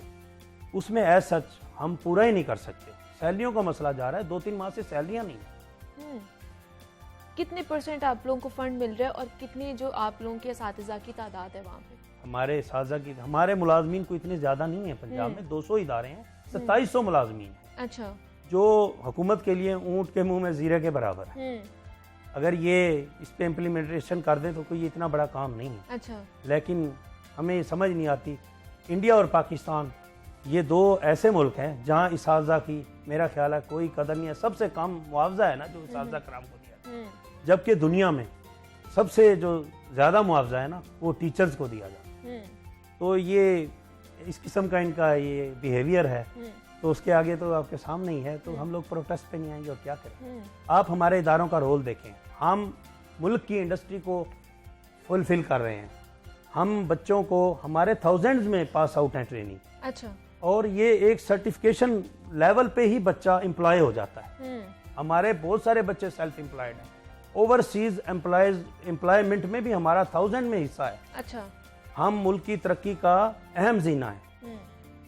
उसमें एज सच हम पूरा ही नहीं कर सकते। सैलरियों का मसला जा रहा है, 2-3 माह से सैलरियां नहीं है। कितने % आप लोगों को फंड मिल रहा है और कितनी जो आप लोगों के असातिज़ा की तादाद है वहाँ पे? हमारे मुलाजमीन को इतने ज़्यादा नहीं है पंजाब में। 200 इदारे हैं, 2700 मुलाजमीन हैं। अच्छा। जो हुकूमत के लिए ऊँट के मुंह में जीरे के बराबर है। अगर ये इस पे इम्प्लीमेंटेशन कर दें तो कोई इतना बड़ा काम नहीं है। अच्छा। लेकिन हमें समझ नहीं आती, इंडिया और पाकिस्तान ये 2 ऐसे मुल्क हैं जहाँ इसाज़ा की मेरा ख्याल है कोई कदर नहीं है। सबसे कम मुआवजा है ना जो इसाज़ा कराम को दिया, जबकि दुनिया में सबसे जो ज़्यादा मुआवजा है ना वो टीचर्स को दिया जाता है। तो ये इस किस्म का इनका ये बिहेवियर है, तो उसके आगे तो आपके सामने ही है। तो हम लोग प्रोटेस्ट पे नहीं आएंगे और क्या करें। आप हमारे इदारों का रोल देखें, हम मुल्क की इंडस्ट्री को फुलफिल कर रहे हैं। हम बच्चों को, हमारे थाउजेंड्स में पास आउट हैं ट्रेनिंग। अच्छा। और ये एक सर्टिफिकेशन लेवल पे ही बच्चा एम्प्लॉय हो जाता है। हमारे बहुत सारे बच्चे सेल्फ एम्प्लॉयड हैं। ओवरसीज एम्प्लॉयमेंट में भी हमारा 1000 में हिस्सा है। अच्छा। हम मुल्क की तरक्की का अहम जीना है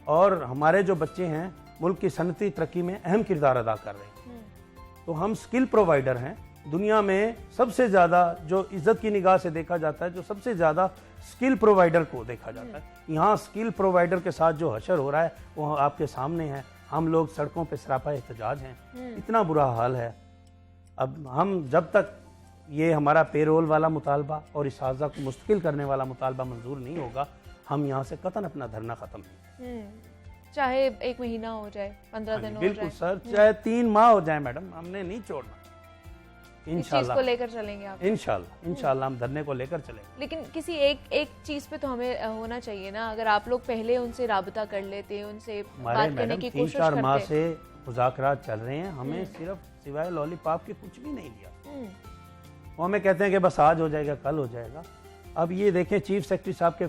और हमारे जो बच्चे हैं मुल्क की सनती तरक्की में अहम किरदार अदा कर रहे हैं। तो हम स्किल प्रोवाइडर हैं। दुनिया में सबसे ज़्यादा जो इज्जत की निगाह से देखा जाता है, जो सबसे ज़्यादा स्किल प्रोवाइडर को देखा जाता है, यहाँ स्किल प्रोवाइडर के साथ जो हशर हो रहा है वो आपके सामने है। हम लोग सड़कों पे सरापा एहतजाज हैं, इतना बुरा हाल है। अब हम जब तक ये हमारा पेरोल वाला मुतालबा और इसाज़ा को मुस्तकिल करने वाला मुतालबा मंजूर नहीं होगा, हम यहाँ से कतन अपना धरना ख़त्म नहीं। चाहे 1 महीना हो जाए, 15 दिन हो जाए। बिल्कुल सर, चाहे 3 माह हो जाए मैडम, हमने नहीं छोड़ना। इंशाल्लाह को लेकर चलेंगे आप? इंशाल्लाह हम धरने को लेकर चलेंगे। लेकिन किसी एक चीज पे तो हमें होना चाहिए ना। अगर आप लोग पहले उनसे राबता कर लेते, उनसे बात करने की कोशिश करते। 3-4 माह से मुज़ाकरात चल रहे हैं, हमें सिर्फ सिवाय लॉलीपॉप के कुछ भी नहीं दिया। वो हमें कहते हैं कि बस आज हो जाएगा, कल हो जाएगा। अब ये देखें, चीफ सेक्रेटरी साहब के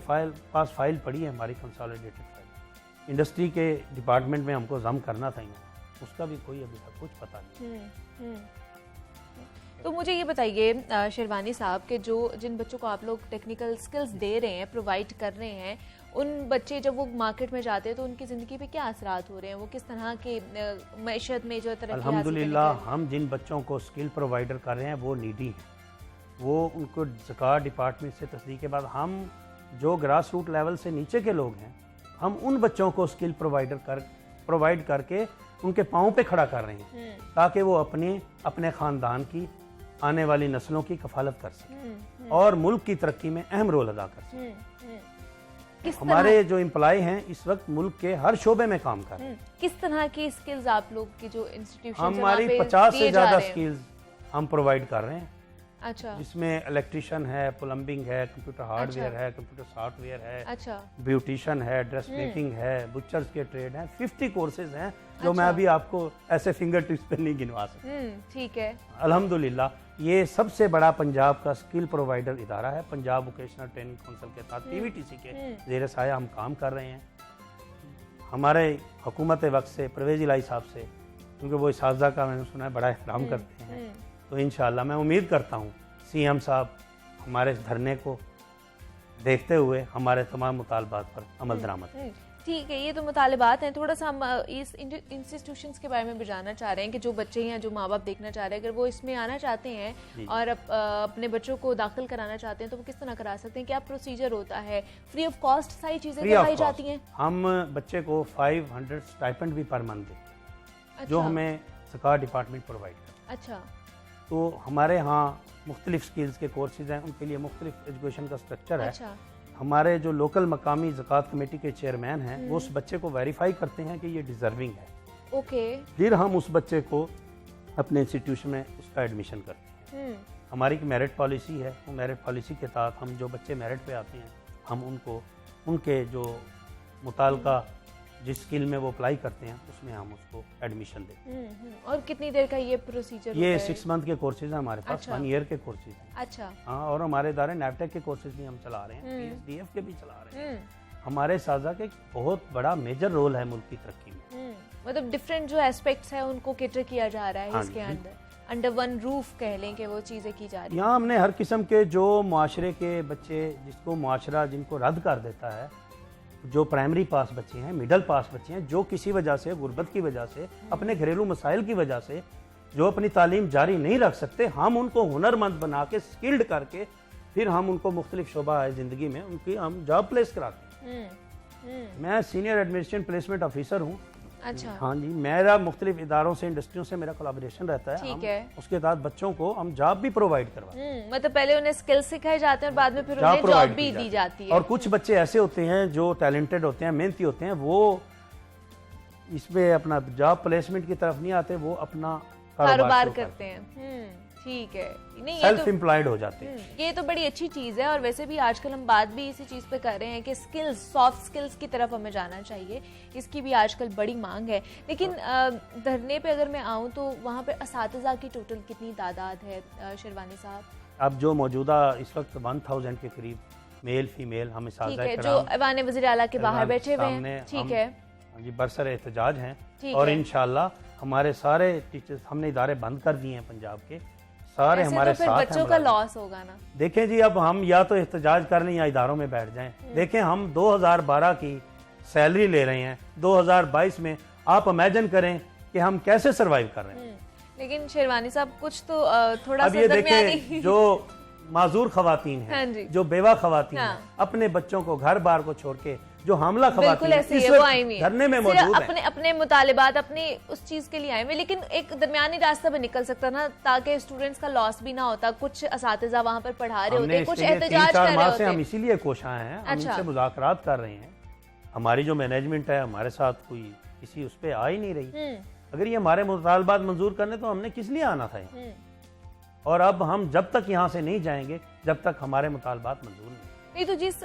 पास फाइल पड़ी है हमारी कंसोलिडेटेड फाइल। इंडस्ट्री के डिपार्टमेंट में हमको जम करना था, उसका भी कोई अभी तक कुछ पता नहीं। तो मुझे ये बताइए शेरवानी साहब कि जिन बच्चों को आप लोग टेक्निकल स्किल्स दे रहे हैं, प्रोवाइड कर रहे हैं, उन बच्चे जब वो मार्केट में जाते हैं तो उनकी ज़िंदगी पे क्या असरात हो रहे हैं? वो किस तरह की मैशत में जो तरक्की? अल्हम्दुलिल्लाह हम जिन बच्चों को स्किल प्रोवाइडर कर रहे हैं वो नीडी हैं, वो उनको ज़कात डिपार्टमेंट से तस्दीक के बाद हम जो ग्रास रूट लेवल से नीचे के लोग हैं, हम उन बच्चों को स्किल प्रोवाइड करके उनके पाँव पे खड़ा कर रहे हैं ताकि वो अपने ख़ानदान की आने वाली नस्लों की कफालत कर सकें और मुल्क की तरक्की में अहम रोल अदा कर सकें। हमारे जो एम्प्लॉय हैं इस वक्त मुल्क के हर शोबे में काम कर रहे हैं। किस तरह की स्किल्स आप लोग की जो इंस्टीट्यूशन हमारी 50 से ज़्यादा स्किल्स हम प्रोवाइड कर रहे हैं। अच्छा, जिसमें इलेक्ट्रिशियन है, प्लम्बिंग है, कंप्यूटर हार्डवेयर है, कंप्यूटर सॉफ्टवेयर है, अच्छा, ब्यूटिशियन है, ड्रेस मेकिंग है, बुचर्स के ट्रेड हैं, 50 कोर्सेज हैं जो मैं अभी आपको ऐसे फिंगर टिप्स पे नहीं गिनवा सकता। ठीक है। अल्हम्दुलिल्लाह ये सबसे बड़ा पंजाब का स्किल प्रोवाइडर इदारा है। पंजाब वोकेशनल ट्रेनिंग काउंसिल के साथ पीवीटीसी के ज़ेर साया हम काम कर रहे हैं। हमारे हुकूमत वक्त से परवेज़ इलाही साहब से, क्योंकि वो इसाज़ा का मैंने सुना है बड़ा एहतराम करते हैं, तो इंशाअल्लाह मैं उम्मीद करता हूँ सीएम साहब हमारे इस धरने को देखते हुए हमारे तमाम मुतालबात पर अमल दरामद। ठीक है, ये तो मुतालिबात हैं। थोड़ा सा हम इस इंस्टीट्यूशंस के बारे में भी जानना चाह रहे हैं कि जो बच्चे हैं, जो माँ बाप देखना चाह रहे हैं, अगर वो इसमें आना चाहते हैं और अपने बच्चों को दाखिल कराना चाहते हैं तो वो किस तरह करा सकते हैं? क्या प्रोसीजर होता है? फ्री ऑफ कॉस्ट सारी चीज़ें करवाई जाती हैं? हम बच्चे को 500 स्टाइपेंड भी पर मंथ देते, जो हमें ज़कात डिपार्टमेंट प्रोवाइड करता है। अच्छा, तो हमारे यहाँ मुख्तलिफ स्किल्स के कोर्सेज हैं, उनके लिए मुख्तलिफ एजुकेशन का स्ट्रक्चर है। अच्छा, हमारे जो लोकल मकामी ज़कात कमेटी के चेयरमैन हैं वो उस बच्चे को वेरीफाई करते हैं कि ये डिजर्विंग है। ओके। फिर हम उस बच्चे को अपने इंस्टीट्यूशन में उसका एडमिशन करते हैं। हमारी एक मेरिट पॉलिसी है, वो मेरिट पॉलिसी के तहत हम जो बच्चे मेरिट पे आते हैं हम उनको उनके जो मुताल्लिका जिस स्किल में वो अप्लाई करते हैं उसमें हम उसको एडमिशन देते हैं। और कितनी देर का ये प्रोसीजर? ये 6 मंथ के कोर्सेज हैं हमारे पास। अच्छा। 1 ईयर के कोर्सेज हैं। अच्छा, हाँ, और हमारे इदारे नैपटेक के कोर्सेज भी हम चला रहे हैं, PSDF के भी चला रहे हैं। हमारे साझा के बहुत बड़ा मेजर रोल है मुल्क की तरक्की में। मतलब डिफरेंट जो एस्पेक्ट्स हैं उनको कैटर किया जा रहा है। हाँ, इसके अंडर वन रूफ कह लें कि वो चीज़ें की जा रही हैं। यहाँ हमने हर किस्म के जो मुआशरे के बच्चे जिसको मुआशरा जिनको रद्द कर देता है, जो प्राइमरी पास बच्चे हैं, मिडल पास बच्चे हैं, जो किसी वजह से गुर्बत की वजह से अपने घरेलू मसाइल की वजह से जो अपनी तालीम जारी नहीं रख सकते, हम उनको हुनरमंद बना के स्किल्ड करके फिर हम उनको मुख्तलिफ शोबा है ज़िंदगी में उनकी हम जॉब प्लेस कराते हैं। मैं सीनियर एडमिनिस्ट्रेशन प्लेसमेंट ऑफिसर हूँ। अच्छा, हाँ जी, मेरा मुख्तलिफ इदारों से, इंडस्ट्रियों से मेरा कोलैबोरेशन रहता है। ठीक है। उसके तहत बच्चों को हम जॉब भी प्रोवाइड करवाते हैं। मतलब पहले उन्हें स्किल सिखाए जाते हैं और बाद में फिर उन्हें जॉब भी दी जाती है। और कुछ बच्चे ऐसे होते हैं जो टैलेंटेड होते हैं, मेहनती होते हैं, वो इसमें अपना जॉब प्लेसमेंट की तरफ नहीं आते, वो अपना कारोबार करते हैं। ठीक है, नहीं सेल्फ एम्प्लॉयड हो जाते हैं। ये तो बड़ी अच्छी चीज़ है। और वैसे भी आजकल हम बात भी इसी चीज़ पे कर रहे हैं कि स्किल्स, सॉफ्ट स्किल्स की तरफ हमें जाना चाहिए। इसकी भी आजकल बड़ी मांग है। लेकिन धरने पे अगर मैं आऊँ तो वहाँ पे असातिज़ा की टोटल कितनी तादाद है शेरवानी साहब? अब जो मौजूदा इस वक्त 1000 के करीब मेल फीमेल हम ठीक है, जो ऐवान वज़ीर आला के बाहर बैठे हुए हैं। ठीक है जी, बरसर एहतजाज हैं और इंशाल्लाह हमारे सारे टीचर्स हमने इदारे बंद कर दिए हैं पंजाब के सारे हमारे तो फिर साथ बच्चों का लॉस होगा ना। देखें जी, अब हम या तो एहतजाज करने या इदारों में बैठ जाएं। देखें, हम 2012 की सैलरी ले रहे हैं 2022 में, आप इमेजिन करें कि हम कैसे सरवाइव कर रहे हैं। लेकिन शेरवानी साहब कुछ तो थोड़ा अब ये देखें, जो माजूर खवातीन हैं, हाँ जी, जो बेवा खवातीन हैं, अपने बच्चों को घर बार को छोड़ के, जो हमला खवातीन धरने में मौजूद अपने अपने मुतालिबात अपनी उस चीज के लिए आए हुए, लेकिन एक दरमियानी रास्ता भी निकल सकता ना ताकि स्टूडेंट्स का लॉस भी ना होता। कुछ असातिज़ा वहाँ पर पढ़ा रहे होते, कुछ एहतजाज कर रहे होते। हम इसीलिए कोशिश हैं, हम इनसे मुज़ाकरात कर रहे हैं। हमारी जो मैनेजमेंट है हमारे साथ कोई किसी उस पर आ ही नहीं रही। अगर ये हमारे मुतालबात मंजूर करने तो हमने किस लिए आना था? और अब हम जब तक यहाँ से नहीं जाएंगे जब तक हमारे मुतालबात मंजूर नहीं। तो जिस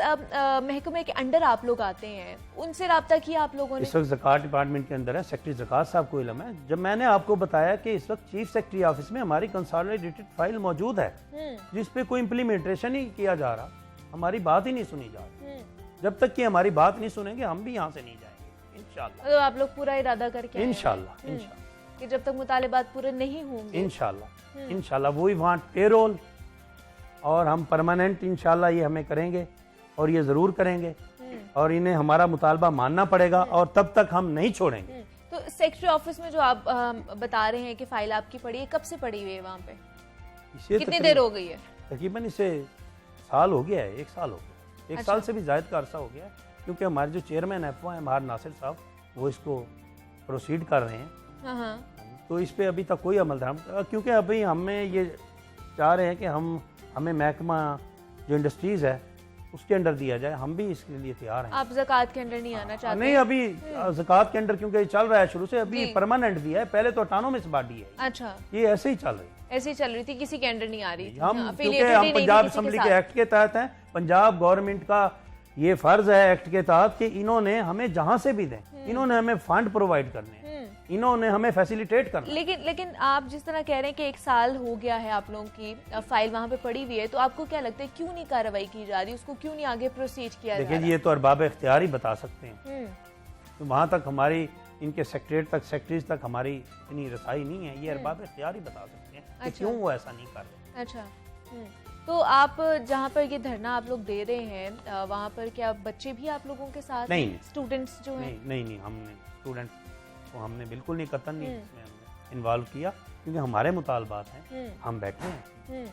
महकमे के अंडर आप लोग आते हैं उनसे रब्ता किया आप लोगों ने? इस वक्त ज़कात डिपार्टमेंट के अंदर है, सेक्रेटरी ज़कात साहब को इल्म है। जब मैंने आपको बताया कि इस वक्त चीफ सेक्रेटरी ऑफिस में हमारी कंसोलिडेटेड फाइल मौजूद है जिस पे कोई इम्प्लीमेंटेशन ही किया जा रहा, हमारी बात ही नहीं सुनी जा रही। जब तक कि हमारी बात नहीं सुनेंगे हम भी यहाँ से नहीं जाएंगे इंशाल्लाह। तो आप लोग पूरा इरादा करके इंशाल्लाह कि जब तक मुतालिबात पूरे नहीं होंगे इंशाल्लाह वी वांट पेरोल, और हम परमानेंट इंशाल्लाह ये हमें करेंगे और ये जरूर करेंगे और इन्हें हमारा मुतालबा मानना पड़ेगा और तब तक हम नहीं छोड़ेंगे। तो सेक्रेटरी ऑफिस में जो आप बता रहे हैं कि फाइल आपकी पड़ी है, कब से पड़ी हुई है वहाँ पे? कितनी देर हो गई है? तकरीबन इसे साल हो गया है, 1 साल हो गया, 1 अच्छा। साल से भी ज़ायद का अरसा हो गया है, क्योंकि हमारे जो चेयरमैन एफवा हैं महार नासिर साहब, वो इसको प्रोसीड कर रहे हैं। हाँ हाँ। तो इस पे अभी तक कोई अमल था, क्योंकि अभी हमें ये चाह रहे हैं कि हमें महकमा जो इंडस्ट्रीज़ है उसके अंडर दिया जाए, हम भी इसके लिए तैयार हैं। आप ज़कात के अंडर नहीं आना चाहते? नहीं, अभी ज़कात के अंडर क्योंकि ये चल रहा है शुरू से, अभी जी। परमानेंट दिया है, पहले तो ऑटोनोमस बॉडी है, अच्छा, ये ऐसे ही चल रही है। ऐसी चल रही थी, किसी के अंडर नहीं आ रही थी। हम हाँ, क्योंकि affiliated हम ही नहीं थी पंजाब किसी असम्बली के के साथ। एक्ट के तहत हैं, पंजाब गवर्नमेंट का ये फर्ज है एक्ट के तहत कि इन्होंने हमें जहां से भी दें, इन्होंने हमें फंड प्रोवाइड करने हैं, इन्होंने हमें फैसिलिटेट करना है। लेकिन आप जिस तरह कह रहे हैं कि 1 साल हो गया है आप लोगों की फाइल वहाँ पे पड़ी हुई है, तो आपको क्या लगता है क्यों नहीं कार्रवाई की जा रही, उसको क्यों नहीं आगे प्रोसीड किया जा देखिए रहा? जी, ये तो अरबाब इख्तियार ही बता सकते हैं, हम्म, तो वहाँ तक हमारी इनके सेक्रेटरीज तक सेक्रेटरीज तक हमारी इतनी रसाई नहीं है, ये अरबाब इख्तियार ही बता सकते हैं कि अच्छा। क्यों वो ऐसा नहीं कर रहे। अच्छा। तो आप जहाँ पर ये धरना आप लोग दे रहे हैं वहाँ पर क्या बच्चे भी आप लोगों के साथ, नहीं। स्टूडेंट्स जो हैं? नहीं, हमने स्टूडेंट को हमने बिल्कुल नहीं, कतन नहीं इसमें हमने इन्वॉल्व किया, क्योंकि हमारे मुतालबात हैं, हम बैठे हैं,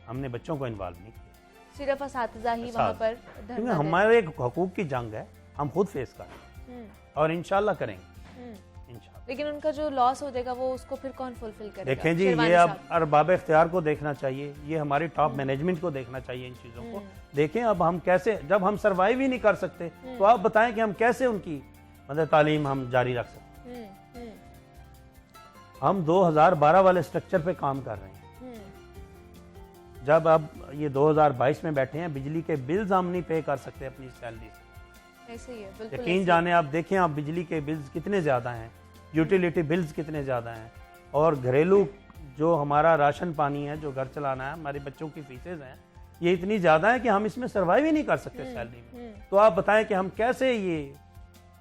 हमने बच्चों को इन्वॉल्व नहीं किया, सिर्फ असातिज़ा ही वहाँ पर क्योंकि धरना दे हमारे एक हकूक की जंग है, हम खुद फेस कर रहे हैं और इंशाल्लाह करेंगे, इंशाल्लाह। लेकिन उनका जो लॉस हो जाएगा वो उसको फिर कौन फुलफिल करेगा? देखें जी, शेरवानी ये अब साहब। अरबाब इख्तियार को देखना चाहिए, ये हमारी टॉप मैनेजमेंट को देखना चाहिए इन चीज़ों को। देखें अब हम कैसे, जब हम सर्वाइव ही नहीं कर सकते तो आप बताएं कि हम कैसे उनकी मतलब तालीम हम जारी रख सकते। हम 2012 वाले स्ट्रक्चर पे काम कर रहे हैं, जब अब ये 2022 में बैठे हैं, बिजली के बिल्स हम नहीं पे कर सकते अपनी सैलरी से। ऐसे ही है, बिल्कुल यकीन ऐसे जाने आप देखें, आप बिजली के बिल्स कितने ज़्यादा हैं, यूटिलिटी बिल्स कितने ज़्यादा हैं, और घरेलू जो हमारा राशन पानी है, जो घर चलाना है, हमारे बच्चों की फीसेज हैं, ये इतनी ज़्यादा है कि हम इसमें सर्वाइव ही नहीं कर सकते सैलरी में। तो आप बताएं कि हम कैसे ये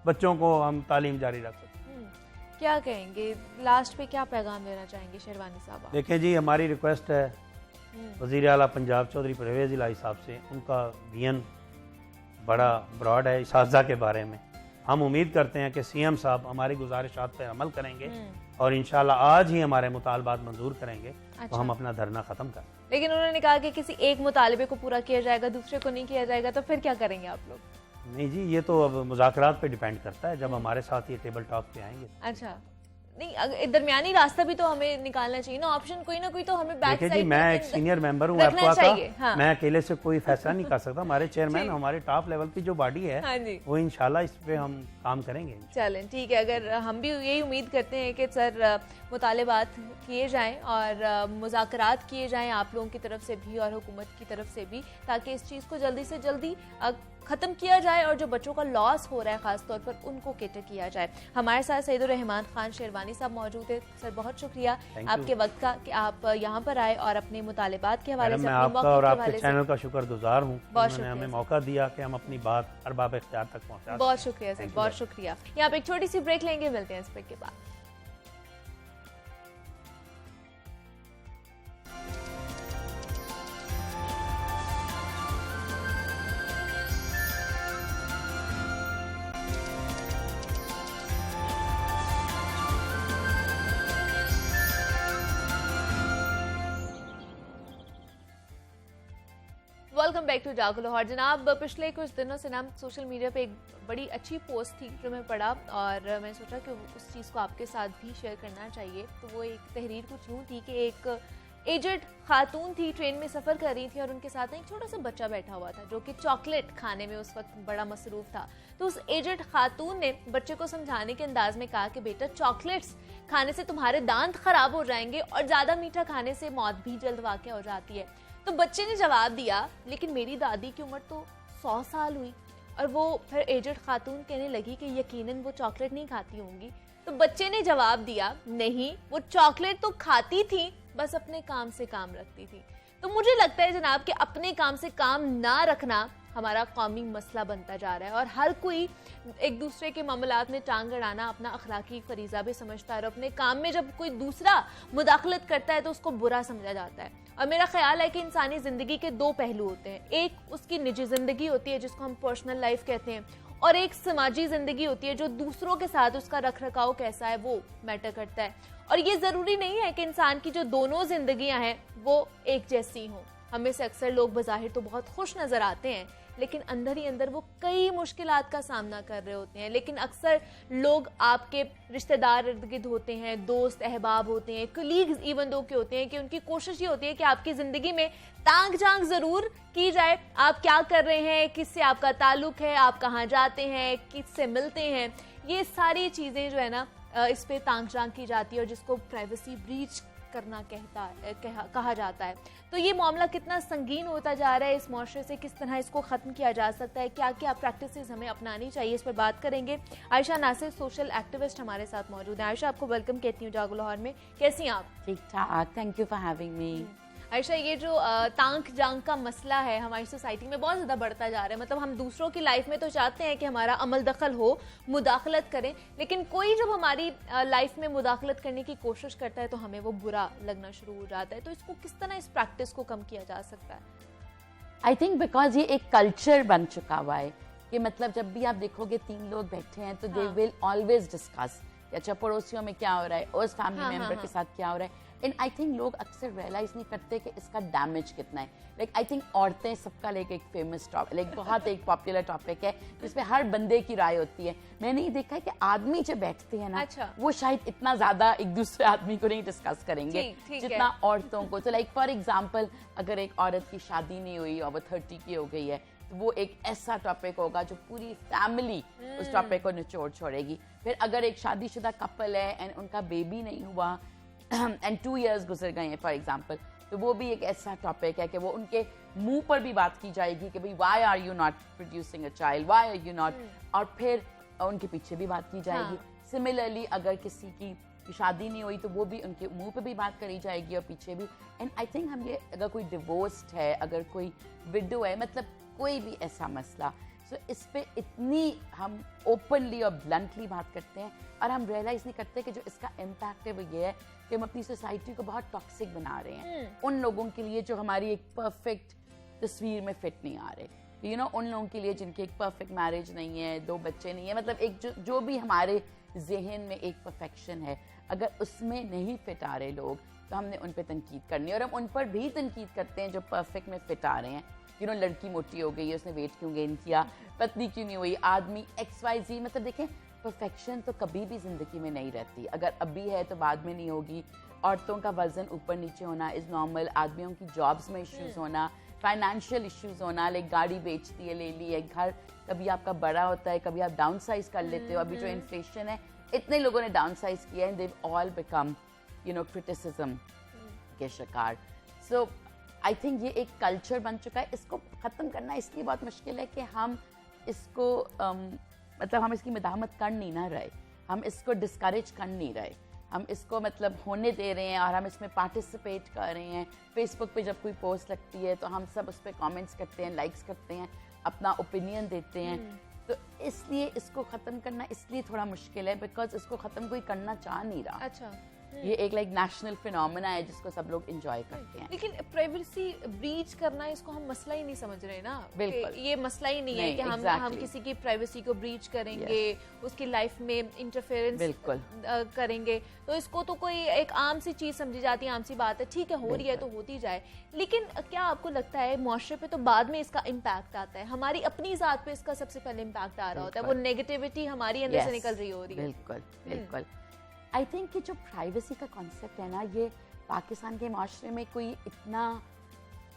बच्चों को हम तालीम जारी रख सकते हैं। क्या कहेंगे लास्ट पे, क्या पैगाम देना चाहेंगे शेरवानी साहब? देखें जी, हमारी रिक्वेस्ट है वज़ीर आला पंजाब चौधरी परवेज़ इलाही साहब से, उनका विजन बड़ा ब्रॉड है इसाज़ा के बारे में। हम उम्मीद करते हैं कि सीएम साहब हमारी गुजारिशात पर अमल करेंगे और इंशाल्लाह आज ही हमारे मुतालबात मंजूर करेंगे। अच्छा। तो हम अपना धरना ख़त्म करें। लेकिन उन्होंने कहा कि किसी एक मुतालबे को पूरा किया जाएगा, दूसरे को नहीं किया जाएगा, तो फिर क्या करेंगे आप लोग? नहीं जी, ये तो अब मुज़ाकरात पे डिपेंड करता है, जब हमारे साथ ये टेबल टॉक पे आएंगे। अच्छा, नहीं दरमियानी रास्ता भी तो हमें निकालना चाहिए ना, ऑप्शन कोई ना कोई तो हमें बैक देखिए जी, साइड मैं एक सीनियर मेंबर हूँ रखना एफवा चाहिए, का, हाँ। मैं अकेले से कोई फैसला नहीं कर सकता। हमारे चेयरमैन, जी। हमारे टॉप लेवल की जो बॉडी है, हाँ जी। वो इंशाल्लाह इस पे हम काम करेंगे। चलें, ठीक है। अगर हम भी यही उम्मीद करते हैं कि सर मुतालिबात किए जाएं और मुज़ाकरात किए जाएं आप लोगों की तरफ से भी और हुकूमत की तरफ से भी, ताकि इस चीज़ को जल्दी से जल्दी ख़त्म किया जाए और जो बच्चों का लॉस हो रहा है ख़ास तौर पर उनको केटर किया जाए। हमारे साथ सईदुर रहमान खान शेरवानी साहब मौजूद है। सर बहुत शुक्रिया आपके वक्त का कि आप यहाँ पर आए और अपने मुतालिबात के हवाले से, मैं अपने आपका मौक़िफ़ और के आपके हवाले से चैनल का शुक्रगुजार हूँ, बहुत उन्होंने हमें शुक्रिया मौका दिया कि हम अपनी बात अरबाब इख्तियार तक पहुँचा। बहुत शुक्रिया सर, बहुत शुक्रिया। यहाँ पे एक छोटी सी ब्रेक लेंगे, मिलते हैं इस ब्रेक के बाद। वेलकम बैक टू जागो लाहौर। जनाब, पिछले कुछ दिनों से ना सोशल मीडिया पे एक बड़ी अच्छी पोस्ट थी जो मैं पढ़ा और मैं सोचा कि उस चीज़ को आपके साथ भी शेयर करना चाहिए। तो वो एक तहरीर कुछ यूँ थी कि एक एजड खातून थी, ट्रेन में सफ़र कर रही थी और उनके साथ एक छोटा सा बच्चा बैठा हुआ था जो कि चॉकलेट खाने में उस वक्त बड़ा मसरूफ़ था। तो उस एजड खातून ने बच्चे को समझाने के अंदाज में कहा कि बेटा, चॉकलेट्स खाने से तुम्हारे दांत ख़राब हो जाएंगे और ज़्यादा मीठा खाने से मौत भी जल्द वाक़ हो जाती है। तो बच्चे ने जवाब दिया, लेकिन मेरी दादी की उम्र तो 100 साल हुई। और वो फिर एजड खातून कहने लगी कि यकीनन वो चॉकलेट नहीं खाती होंगी। तो बच्चे ने जवाब दिया, नहीं, वो चॉकलेट तो खाती थी, बस अपने काम से काम रखती थी। तो मुझे लगता है जनाब कि अपने काम से काम ना रखना हमारा कौमी मसला बनता जा रहा है और हर कोई एक दूसरे के मामलात में टांग अड़ाना अपना अखलाकी फरीज़ा भी समझता है और अपने काम में जब कोई दूसरा मुदाखलत करता है तो उसको बुरा समझा जाता है। और मेरा ख्याल है कि इंसानी ज़िंदगी के 2 पहलू होते हैं, एक उसकी निजी ज़िंदगी होती है जिसको हम पर्सनल लाइफ कहते हैं, और एक समाजी ज़िंदगी होती है जो दूसरों के साथ उसका रख रखाव कैसा है वो मैटर करता है। और ये ज़रूरी नहीं है कि इंसान की जो दोनों ज़िंदगियाँ हैं वो एक जैसी हों। हमें से अक्सर लोग बज़ाहिर तो बहुत खुश नजर आते हैं, लेकिन अंदर ही अंदर वो कई मुश्किलात का सामना कर रहे होते हैं। लेकिन अक्सर लोग आपके रिश्तेदार इर्द गिर्द होते हैं, दोस्त अहबाब होते हैं, कलीग्स इवन दो के होते हैं कि उनकी कोशिश ये होती है कि आपकी ज़िंदगी में तांग झांक ज़रूर की जाए। आप क्या कर रहे हैं, किससे आपका ताल्लुक है, आप कहाँ जाते हैं, किससे मिलते हैं, ये सारी चीज़ें जो है ना इस पे तांग झांक की जाती है और जिसको प्राइवेसी ब्रीच करना कहा जाता है। तो ये मामला कितना संगीन होता जा रहा है, इस मुआशरे से किस तरह इसको ख़त्म किया जा सकता है, क्या क्या प्रैक्टिसेस हमें अपनानी चाहिए, इस पर बात करेंगे। आयशा नासिर सोशल एक्टिविस्ट हमारे साथ मौजूद हैं। आयशा, आपको वेलकम कहती हूँ जागो लाहौर में, कैसी हैं आप? ठीक ठाक, thank you for having me. Ayesha, ये जो तांक जांग का मसला है हमारी सोसाइटी में बहुत ज़्यादा बढ़ता जा रहा है। मतलब हम दूसरों की लाइफ में तो चाहते हैं कि हमारा अमल दखल हो, मुदाखलत करें, लेकिन कोई जब हमारी लाइफ में मुदाखलत करने की कोशिश करता है तो हमें वो बुरा लगना शुरू हो जाता है। तो इसको किस तरह, इस प्रैक्टिस को कम किया जा सकता है? आई थिंक बिकॉज ये एक कल्चर बन चुका हुआ है कि मतलब जब भी आप देखोगे 3 लोग बैठे हैं तो दे विल ऑलवेज डिस्कस कि अच्छा पड़ोसियों में क्या हो रहा है, उस फैमिली मेंबर के साथ क्या हो रहा है। एंड आई थिंक लोग अक्सर रियलाइज नहीं करते कि इसका डैमेज कितना है। लाइक आई थिंक औरतें सबका एक फेमस टॉपिक, लाइक बहुत एक पॉपुलर टॉपिक है जिसपे हर बंदे की राय होती है। मैंने ये देखा है कि आदमी जब बैठते हैं ना, अच्छा। वो शायद इतना ज्यादा एक दूसरे आदमी को नहीं डिस्कस करेंगे जितना औरतों को। तो लाइक फॉर एग्जाम्पल, अगर एक औरत की शादी नहीं हुई और वो 30 की हो गई है तो वो एक ऐसा टॉपिक होगा जो पूरी फैमिली उस टॉपिक को निचोड़ छोड़ेगी। फिर अगर एक शादीशुदा कपल है एंड उनका बेबी नहीं हुआ एंड 2 years गुजर गए हैं फॉर एग्जाम्पल, तो वो भी एक ऐसा टॉपिक है कि वो उनके मुंह पर भी बात की जाएगी कि भाई why are you not producing a child, why are you not, और फिर उनके पीछे भी बात की जाएगी। सिमिलरली अगर किसी की शादी नहीं हुई तो वो भी उनके मुंह पे भी बात करी जाएगी और पीछे भी। एंड आई थिंक हम ये, अगर कोई डिवोर्स्ड है, अगर कोई विडो है, मतलब कोई भी ऐसा मसला, सो इस पे इतनी हम ओपनली और ब्लंटली बात करते हैं और हम रियलाइज नहीं करते कि जो इसका इम्पैक्ट है वो ये है कि हम अपनी सोसाइटी को बहुत टॉक्सिक बना रहे हैं उन लोगों के लिए जो हमारी एक परफेक्ट तस्वीर में फिट नहीं आ रहे। यू नो, उन लोगों के लिए जिनकी एक परफेक्ट मैरिज नहीं है, 2 बच्चे नहीं है, मतलब एक जो भी हमारे जहन में एक परफेक्शन है, अगर उसमें नहीं फिट आ रहे लोग तो हमने उन पर तनकीद करनी है। और हम उन पर भी तनकीद करते हैं जो परफेक्ट में फिट आ रहे हैं। यू नो, लड़की मोटी हो गई है, उसने वेट क्यों गेन किया, पतली क्यों नहीं हुई, आदमी XYZ, मतलब देखें परफेक्शन तो कभी भी जिंदगी में नहीं रहती। अगर अभी है तो बाद में नहीं होगी। औरतों का वजन ऊपर नीचे होना इज नॉर्मल, आदमियों की जॉब्स में इश्यूज होना, फाइनेंशियल इश्यूज होना, लाइक गाड़ी बेचती है, ले ली है, घर कभी आपका बड़ा होता है, कभी आप डाउन साइज कर लेते हो। अभी जो इन्फ्लेशन है, इतने लोगों ने डाउन साइज किया है, they've all become you know criticism के शिकार। सो आई थिंक ये एक कल्चर बन चुका है। इसको ख़त्म करना इसलिए बहुत मुश्किल है कि हम इसको मतलब हम इसकी मदामत कर नहीं ना रहे, हम इसको डिस्करेज कर नहीं रहे, हम इसको मतलब होने दे रहे हैं और हम इसमें पार्टिसिपेट कर रहे हैं। फेसबुक पे जब कोई पोस्ट लगती है तो हम सब उस पर कमेंट्स करते हैं, लाइक्स करते हैं, अपना ओपिनियन देते हैं। तो इसलिए इसको ख़त्म करना इसलिए थोड़ा मुश्किल है बिकॉज इसको ख़त्म कोई करना चाह नहीं रहा। अच्छा, ये एक लाइक नेशनल फिनोमेना है जिसको सब लोग एंजॉय करते हैं। लेकिन प्राइवेसी ब्रीच करना, इसको हम मसला ही नहीं समझ रहे ना। बिल्कुल, ये मसला ही नहीं है कि हम किसी की प्राइवेसी को ब्रीच करेंगे, उसकी लाइफ में इंटरफेरेंस करेंगे। तो इसको तो कोई एक आम सी चीज समझी जाती है, आम सी बात है, ठीक है, हो रही है तो होती जाए। लेकिन क्या आपको लगता है मुआशरे पे तो बाद में इसका इम्पैक्ट आता है, हमारी अपनी जात पे इसका सबसे पहले इम्पैक्ट आ रहा होता है, वो नेगेटिविटी हमारी अंदर से निकल रही हो रही है। बिल्कुल बिल्कुल। आई थिंक कि जो प्राइवेसी का कॉन्सेप्ट है ना, ये पाकिस्तान के माशरे में कोई इतना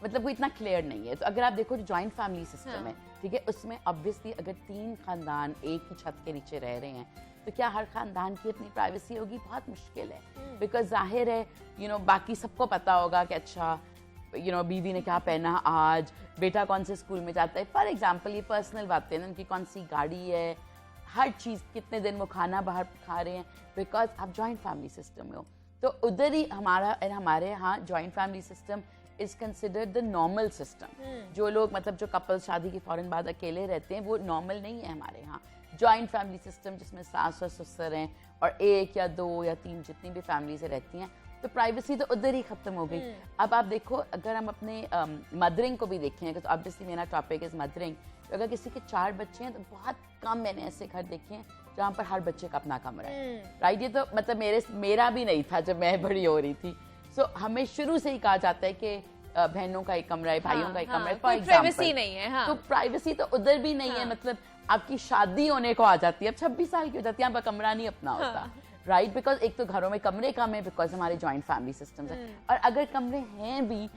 मतलब कोई इतना क्लियर नहीं है। तो अगर आप देखो जो जॉइंट फैमिली सिस्टम है, ठीक है, उसमें ऑब्वियसली अगर 3 खानदान एक ही छत के नीचे रह रहे हैं तो क्या हर खानदान की अपनी प्राइवेसी होगी? बहुत मुश्किल है। बिकॉज जाहिर है यू नो बाकी सबको पता होगा कि अच्छा यू नो बीवी ने क्या पहना आज, बेटा कौन से स्कूल में जाता है, फॉर एग्जाम्पल ये पर्सनल बातें हैं, उनकी कौन सी गाड़ी है, हर चीज़, कितने दिन वो खाना बाहर खा रहे हैं, बिकॉज आप जॉइंट फैमिली सिस्टम में हो। तो उधर ही हमारे यहाँ joint family system is considered the normal system. जो लोग मतलब जो कपल शादी के फौरन बाद अकेले रहते हैं वो नॉर्मल नहीं है हमारे यहाँ। जॉइंट फैमिली सिस्टम जिसमें सास और ससुर हैं और 1 या 2 या 3 जितनी भी फैमिलीज रहती हैं, तो प्राइवेसी तो उधर ही खत्म हो गई। अब आप देखो, अगर हम अपने मदरिंग को भी देखें, तो ऑब्वियसली मेरा टॉपिक इज मदरिंग। तो अगर किसी के 4 बच्चे हैं तो बहुत कम मैंने ऐसे घर देखे हैं जहाँ पर हर बच्चे का अपना कमरा है, राइट। ये तो मतलब मेरा भी नहीं था जब मैं बड़ी हो रही थी। सो हमें शुरू से ही कहा जाता है कि बहनों का एक कमरा है, भाइयों का एक कमरा है, कोई प्राइवेसी नहीं है। हाँ। तो प्राइवेसी तो उधर भी नहीं है, मतलब आपकी शादी होने को आ जाती है, अब 26 साल की हो जाती है, आपका कमरा नहीं अपना होता, राइट? बिकॉज एक तो घरों में कमरे कम है, बिकॉज हमारे जॉइंट फैमिली सिस्टम्स है, और अगर कमरे हैं भी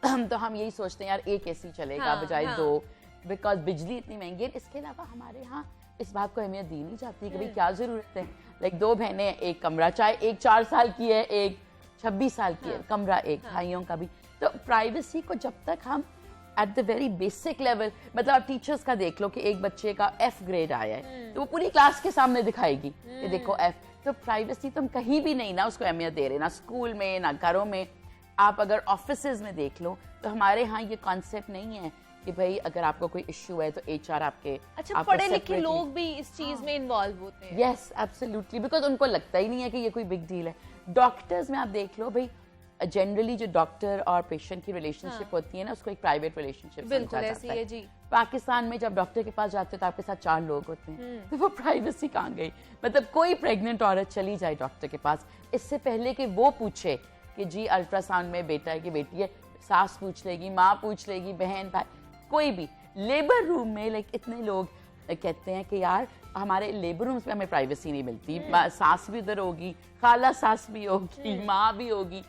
तो हम यही सोचते हैं यार एक एसी चलेगा बजाय दो, बिकॉज बिजली इतनी महंगी है। इसके अलावा हमारे यहाँ इस बात को अहमियत दी नहीं जाती कि भाई क्या जरूरत है, लाइक 2 बहनें एक कमरा, चाहे एक 4 साल की है, एक 26 साल की है, कमरा एक, भाइयों का भी। तो प्राइवेसी को जब तक हम at the very basic level, मतलब आप टीचर्स का देख लो कि एक बच्चे का F ग्रेड आया है तो वो पूरी क्लास के सामने दिखाएगी कि देखो F। तो प्राइवेसी तो हम कहीं भी नहीं ना उसको अहमियत दे रहे, ना स्कूल में ना घरों में। आप अगर ऑफिसेज में देख लो तो हमारे यहाँ ये कॉन्सेप्ट नहीं है कि भाई अगर आपको कोई इश्यू है तो HR आपके पढ़े लिखे लोग भी इस चीज में इन्वॉल्व होते हैं। यस एब्सोल्युटली, बिकॉज उनको लगता ही नहीं है कि ये कोई बिग डील है। डॉक्टर्स में आप देख लो भाई, जनरली जो डॉक्टर और पेशेंट की रिलेशनशिप होती है ना, उसको एक प्राइवेट रिलेशनशिप समझा जाता है। जी। पाकिस्तान में जब डॉक्टर के पास जाते हो तो आपके साथ 4 लोग होते हैं, तो वो प्राइवेसी कहाँ गई? मतलब कोई प्रेग्नेंट औरत चली जाए डॉक्टर के पास, इससे पहले कि वो पूछे कि जी अल्ट्रासाउंड में बेटा है कि बेटी है, सास पूछ लेगी, माँ पूछ लेगी, बहन भाई, कोई भी। लेबर रूम में लाइक इतने लोग कहते हैं कि यार हमारे लेबर रूम्स में हमें प्राइवेसी नहीं मिलती, सास भी उधर होगी, खाला सास भी होगी, माँ भी होगी,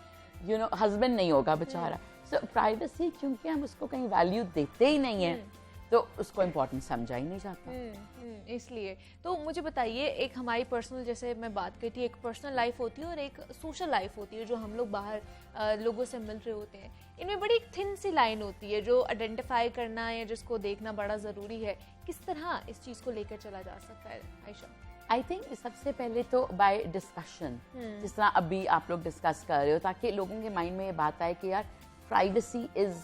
यू नो हस्बैंड नहीं होगा बेचारा। सो प्राइवेसी क्योंकि हम उसको कहीं वैल्यू देते ही नहीं है तो उसको इम्पोर्टेंट समझा ही नहीं जाता। इसलिए तो मुझे बताइए, एक हमारी पर्सनल, जैसे मैं बात करती हूँ, एक पर्सनल लाइफ होती है और एक सोशल लाइफ होती है जो हम लोग बाहर लोगों से मिल रहे होते हैं। इनमें बड़ी एक थिन सी लाइन होती है जो आइडेंटिफाई करना या जिसको देखना बड़ा ज़रूरी है। किस तरह इस चीज़ को लेकर चला जा सकता है आयशा? आई थिंक सबसे पहले तो बाय डिस्कशन, जिस तरह अभी आप लोग डिस्कस कर रहे हो, ताकि लोगों के माइंड में ये बात आए कि यार privacy is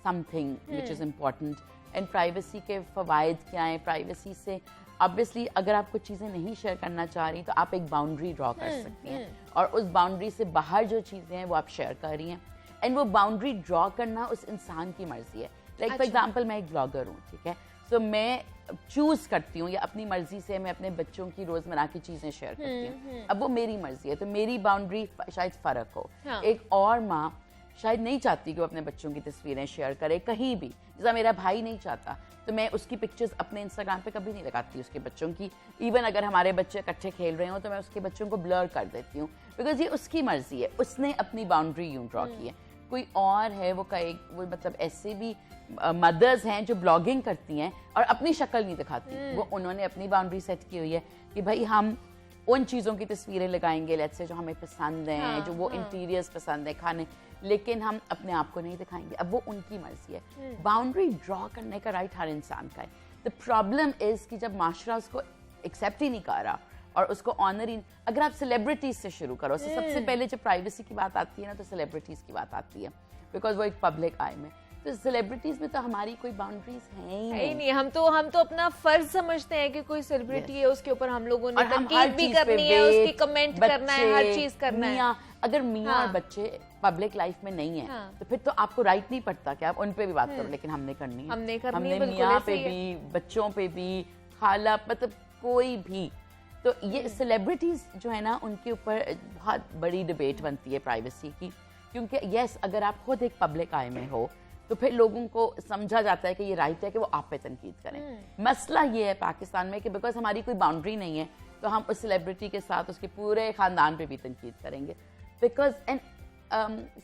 something which is important and privacy के फ़वाइद क्या हैं। प्राइवेसी से ऑब्वियसली अगर आप कुछ चीज़ें नहीं शेयर करना चाह रही तो आप एक बाउंड्री ड्रॉ कर सकती हैं, और उस बाउंड्री से बाहर जो चीज़ें हैं वो आप शेयर कर रही हैं, एंड वो बाउंड्री ड्रॉ करना उस इंसान की मर्जी है। लाइक फॉर एग्जाम्पल मैं एक ब्लॉगर हूँ, ठीक है, सो मैं चूज करती हूँ या अपनी मर्जी से मैं अपने बच्चों की रोजमर्रा की चीजें शेयर करती हूँ। अब वो मेरी मर्जी है, तो मेरी बाउंड्री शायद फर्क हो। एक और माँ शायद नहीं चाहती कि वो अपने बच्चों की तस्वीरें शेयर करे कहीं भी, जैसा मेरा भाई नहीं चाहता, तो मैं उसकी पिक्चर्स अपने इंस्टाग्राम पे कभी नहीं लगाती उसके बच्चों की। इवन अगर हमारे बच्चे इकट्ठे खेल रहे हो तो मैं उसके बच्चों को ब्लर कर देती हूँ, बिकॉज ये उसकी मर्जी है, उसने अपनी बाउंड्री यूं ड्रॉ की है। कोई और है वो वो मतलब ऐसे भी मदर्स हैं जो ब्लॉगिंग करती हैं और अपनी शक्ल नहीं दिखाती, वो उन्होंने अपनी बाउंड्री सेट की हुई है कि भाई हम उन चीज़ों की तस्वीरें लगाएंगे लेट्स से जो हमें पसंद हैं, जो वो इंटीरियर्स पसंद है खाने, लेकिन हम अपने आप को नहीं दिखाएंगे। अब वो उनकी मर्जी है। बाउंड्री ड्रॉ करने का राइट हर इंसान का है। द प्रॉब्लम इज कि जब माशरा उसको एक्सेप्ट ही नहीं कर रहा और उसको ऑनर ही, अगर आप सेलिब्रिटीज से शुरू करो, तो सबसे पहले जब प्राइवेसी की बात आती है ना तो सेलिब्रिटीज की बात आती है, बिकॉज वो एक पब्लिक आई में। तो सेलिब्रिटीज में तो हमारी कोई बाउंड्रीज हैं ही नहीं। हम तो अपना फर्ज समझते हैं कि कोई सेलिब्रिटी है उसके ऊपर हम लोगों ने तनकीद भी करनी है, उसकी कमेंट करना है, हर चीज करना है। अगर मियाँ और बच्चे पब्लिक लाइफ में नहीं है तो फिर तो आपको राइट नहीं पड़ता कि आप उन पे भी बात करो, लेकिन हमने करनी है, हमने मियाँ पे भी, बच्चों पे भी, खाला, मतलब कोई भी। तो ये सेलिब्रिटीज जो है ना उनके ऊपर बहुत बड़ी डिबेट बनती है प्राइवेसी की, क्योंकि यस अगर आप खुद एक पब्लिक आई में हो तो फिर लोगों को समझा जाता है कि ये राइट है कि वो आप पे तनकीद करें। मसला ये है पाकिस्तान में कि बिकॉज हमारी कोई बाउंड्री नहीं है तो हम उस सेलिब्रिटी के साथ उसके पूरे खानदान पे भी तनकीद करेंगे, बिकॉज एंड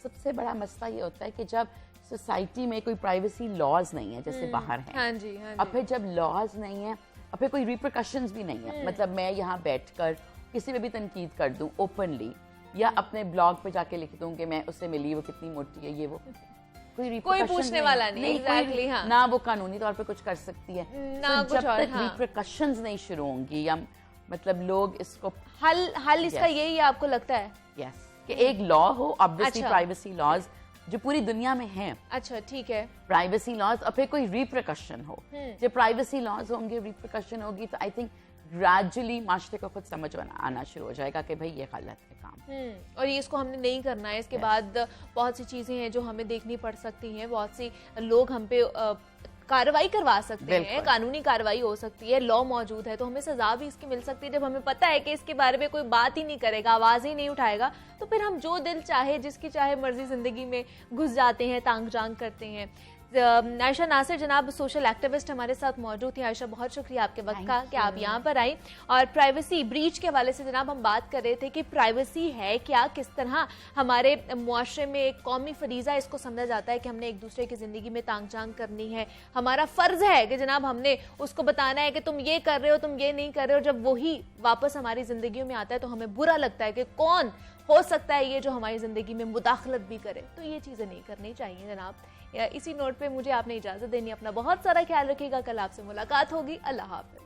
सबसे बड़ा मसला ये होता है कि जब सोसाइटी में कोई प्राइवेसी लॉज नहीं है जैसे बाहर है, हाँ जी, हाँ जी। और फिर जब लॉज नहीं है और फिर कोई रिपरकशंस भी नहीं है, मतलब मैं यहाँ बैठकर किसी पे भी तनकीद कर दूं ओपनली या अपने ब्लॉग पे जाके लिख दूं कि मैं उससे मिली, वो कितनी मोटी है, ये वो, कोई पूछने वाला नहीं, exactly, हाँ। ना वो कानूनी तौर पे कुछ कर सकती है ना तो जब तक रिपरकशंस नहीं शुरू होंगी या मतलब लोग इसको हल इसका यही है आपको लगता है? यस कि एक लॉ हो, ऑब्वियसली प्राइवेसी लॉज जो पूरी दुनिया में हैं। अच्छा ठीक है, प्राइवेसी लॉज और फिर कोई रिपरकशन हो। जब प्राइवेसी लॉज होंगे, रिपरकशन होगी, तो आई थिंक ग्रेजुअली माशरे को खुद समझ आना शुरू हो जाएगा कि भाई ये गलत है काम और ये इसको हमने नहीं करना है। इसके बाद बहुत सी चीजें हैं जो हमें देखनी पड़ सकती हैं, बहुत सी लोग हम पे कार्रवाई करवा सकते हैं, कानूनी कार्रवाई हो सकती है, लॉ मौजूद है, तो हमें सजा भी इसकी मिल सकती है। जब हमें पता है कि इसके बारे में कोई बात ही नहीं करेगा, आवाज ही नहीं उठाएगा, तो फिर हम जो दिल चाहे, जिसकी चाहे मर्जी जिंदगी में घुस जाते हैं, तांग जांग करते हैं। आयशा नासिर जनाब सोशल एक्टिविस्ट हमारे साथ मौजूद थी। आयशा, बहुत शुक्रिया आपके वक्त का कि आप यहाँ पर आई। और प्राइवेसी ब्रीच के हवाले से जनाब हम बात कर रहे थे कि प्राइवेसी है क्या, किस तरह हमारे मुआशरे में एक कौमी फरीजा इसको समझा जाता है कि हमने एक दूसरे की जिंदगी में तांग झांग करनी है। हमारा फर्ज है कि जनाब हमने उसको बताना है कि तुम ये कर रहे हो, तुम ये नहीं कर रहे हो। जब वही वापस हमारी जिंदगियों में आता है तो हमें बुरा लगता है कि कौन हो सकता है ये जो हमारी जिंदगी में मुदाखलत भी करे। तो ये चीजें नहीं करनी चाहिए जनाब। इसी नोट पे मुझे आपने इजाजत देनी। अपना बहुत सारा ख्याल रखिएगा। कल आपसे मुलाकात होगी। अल्लाह हाफ़िज़।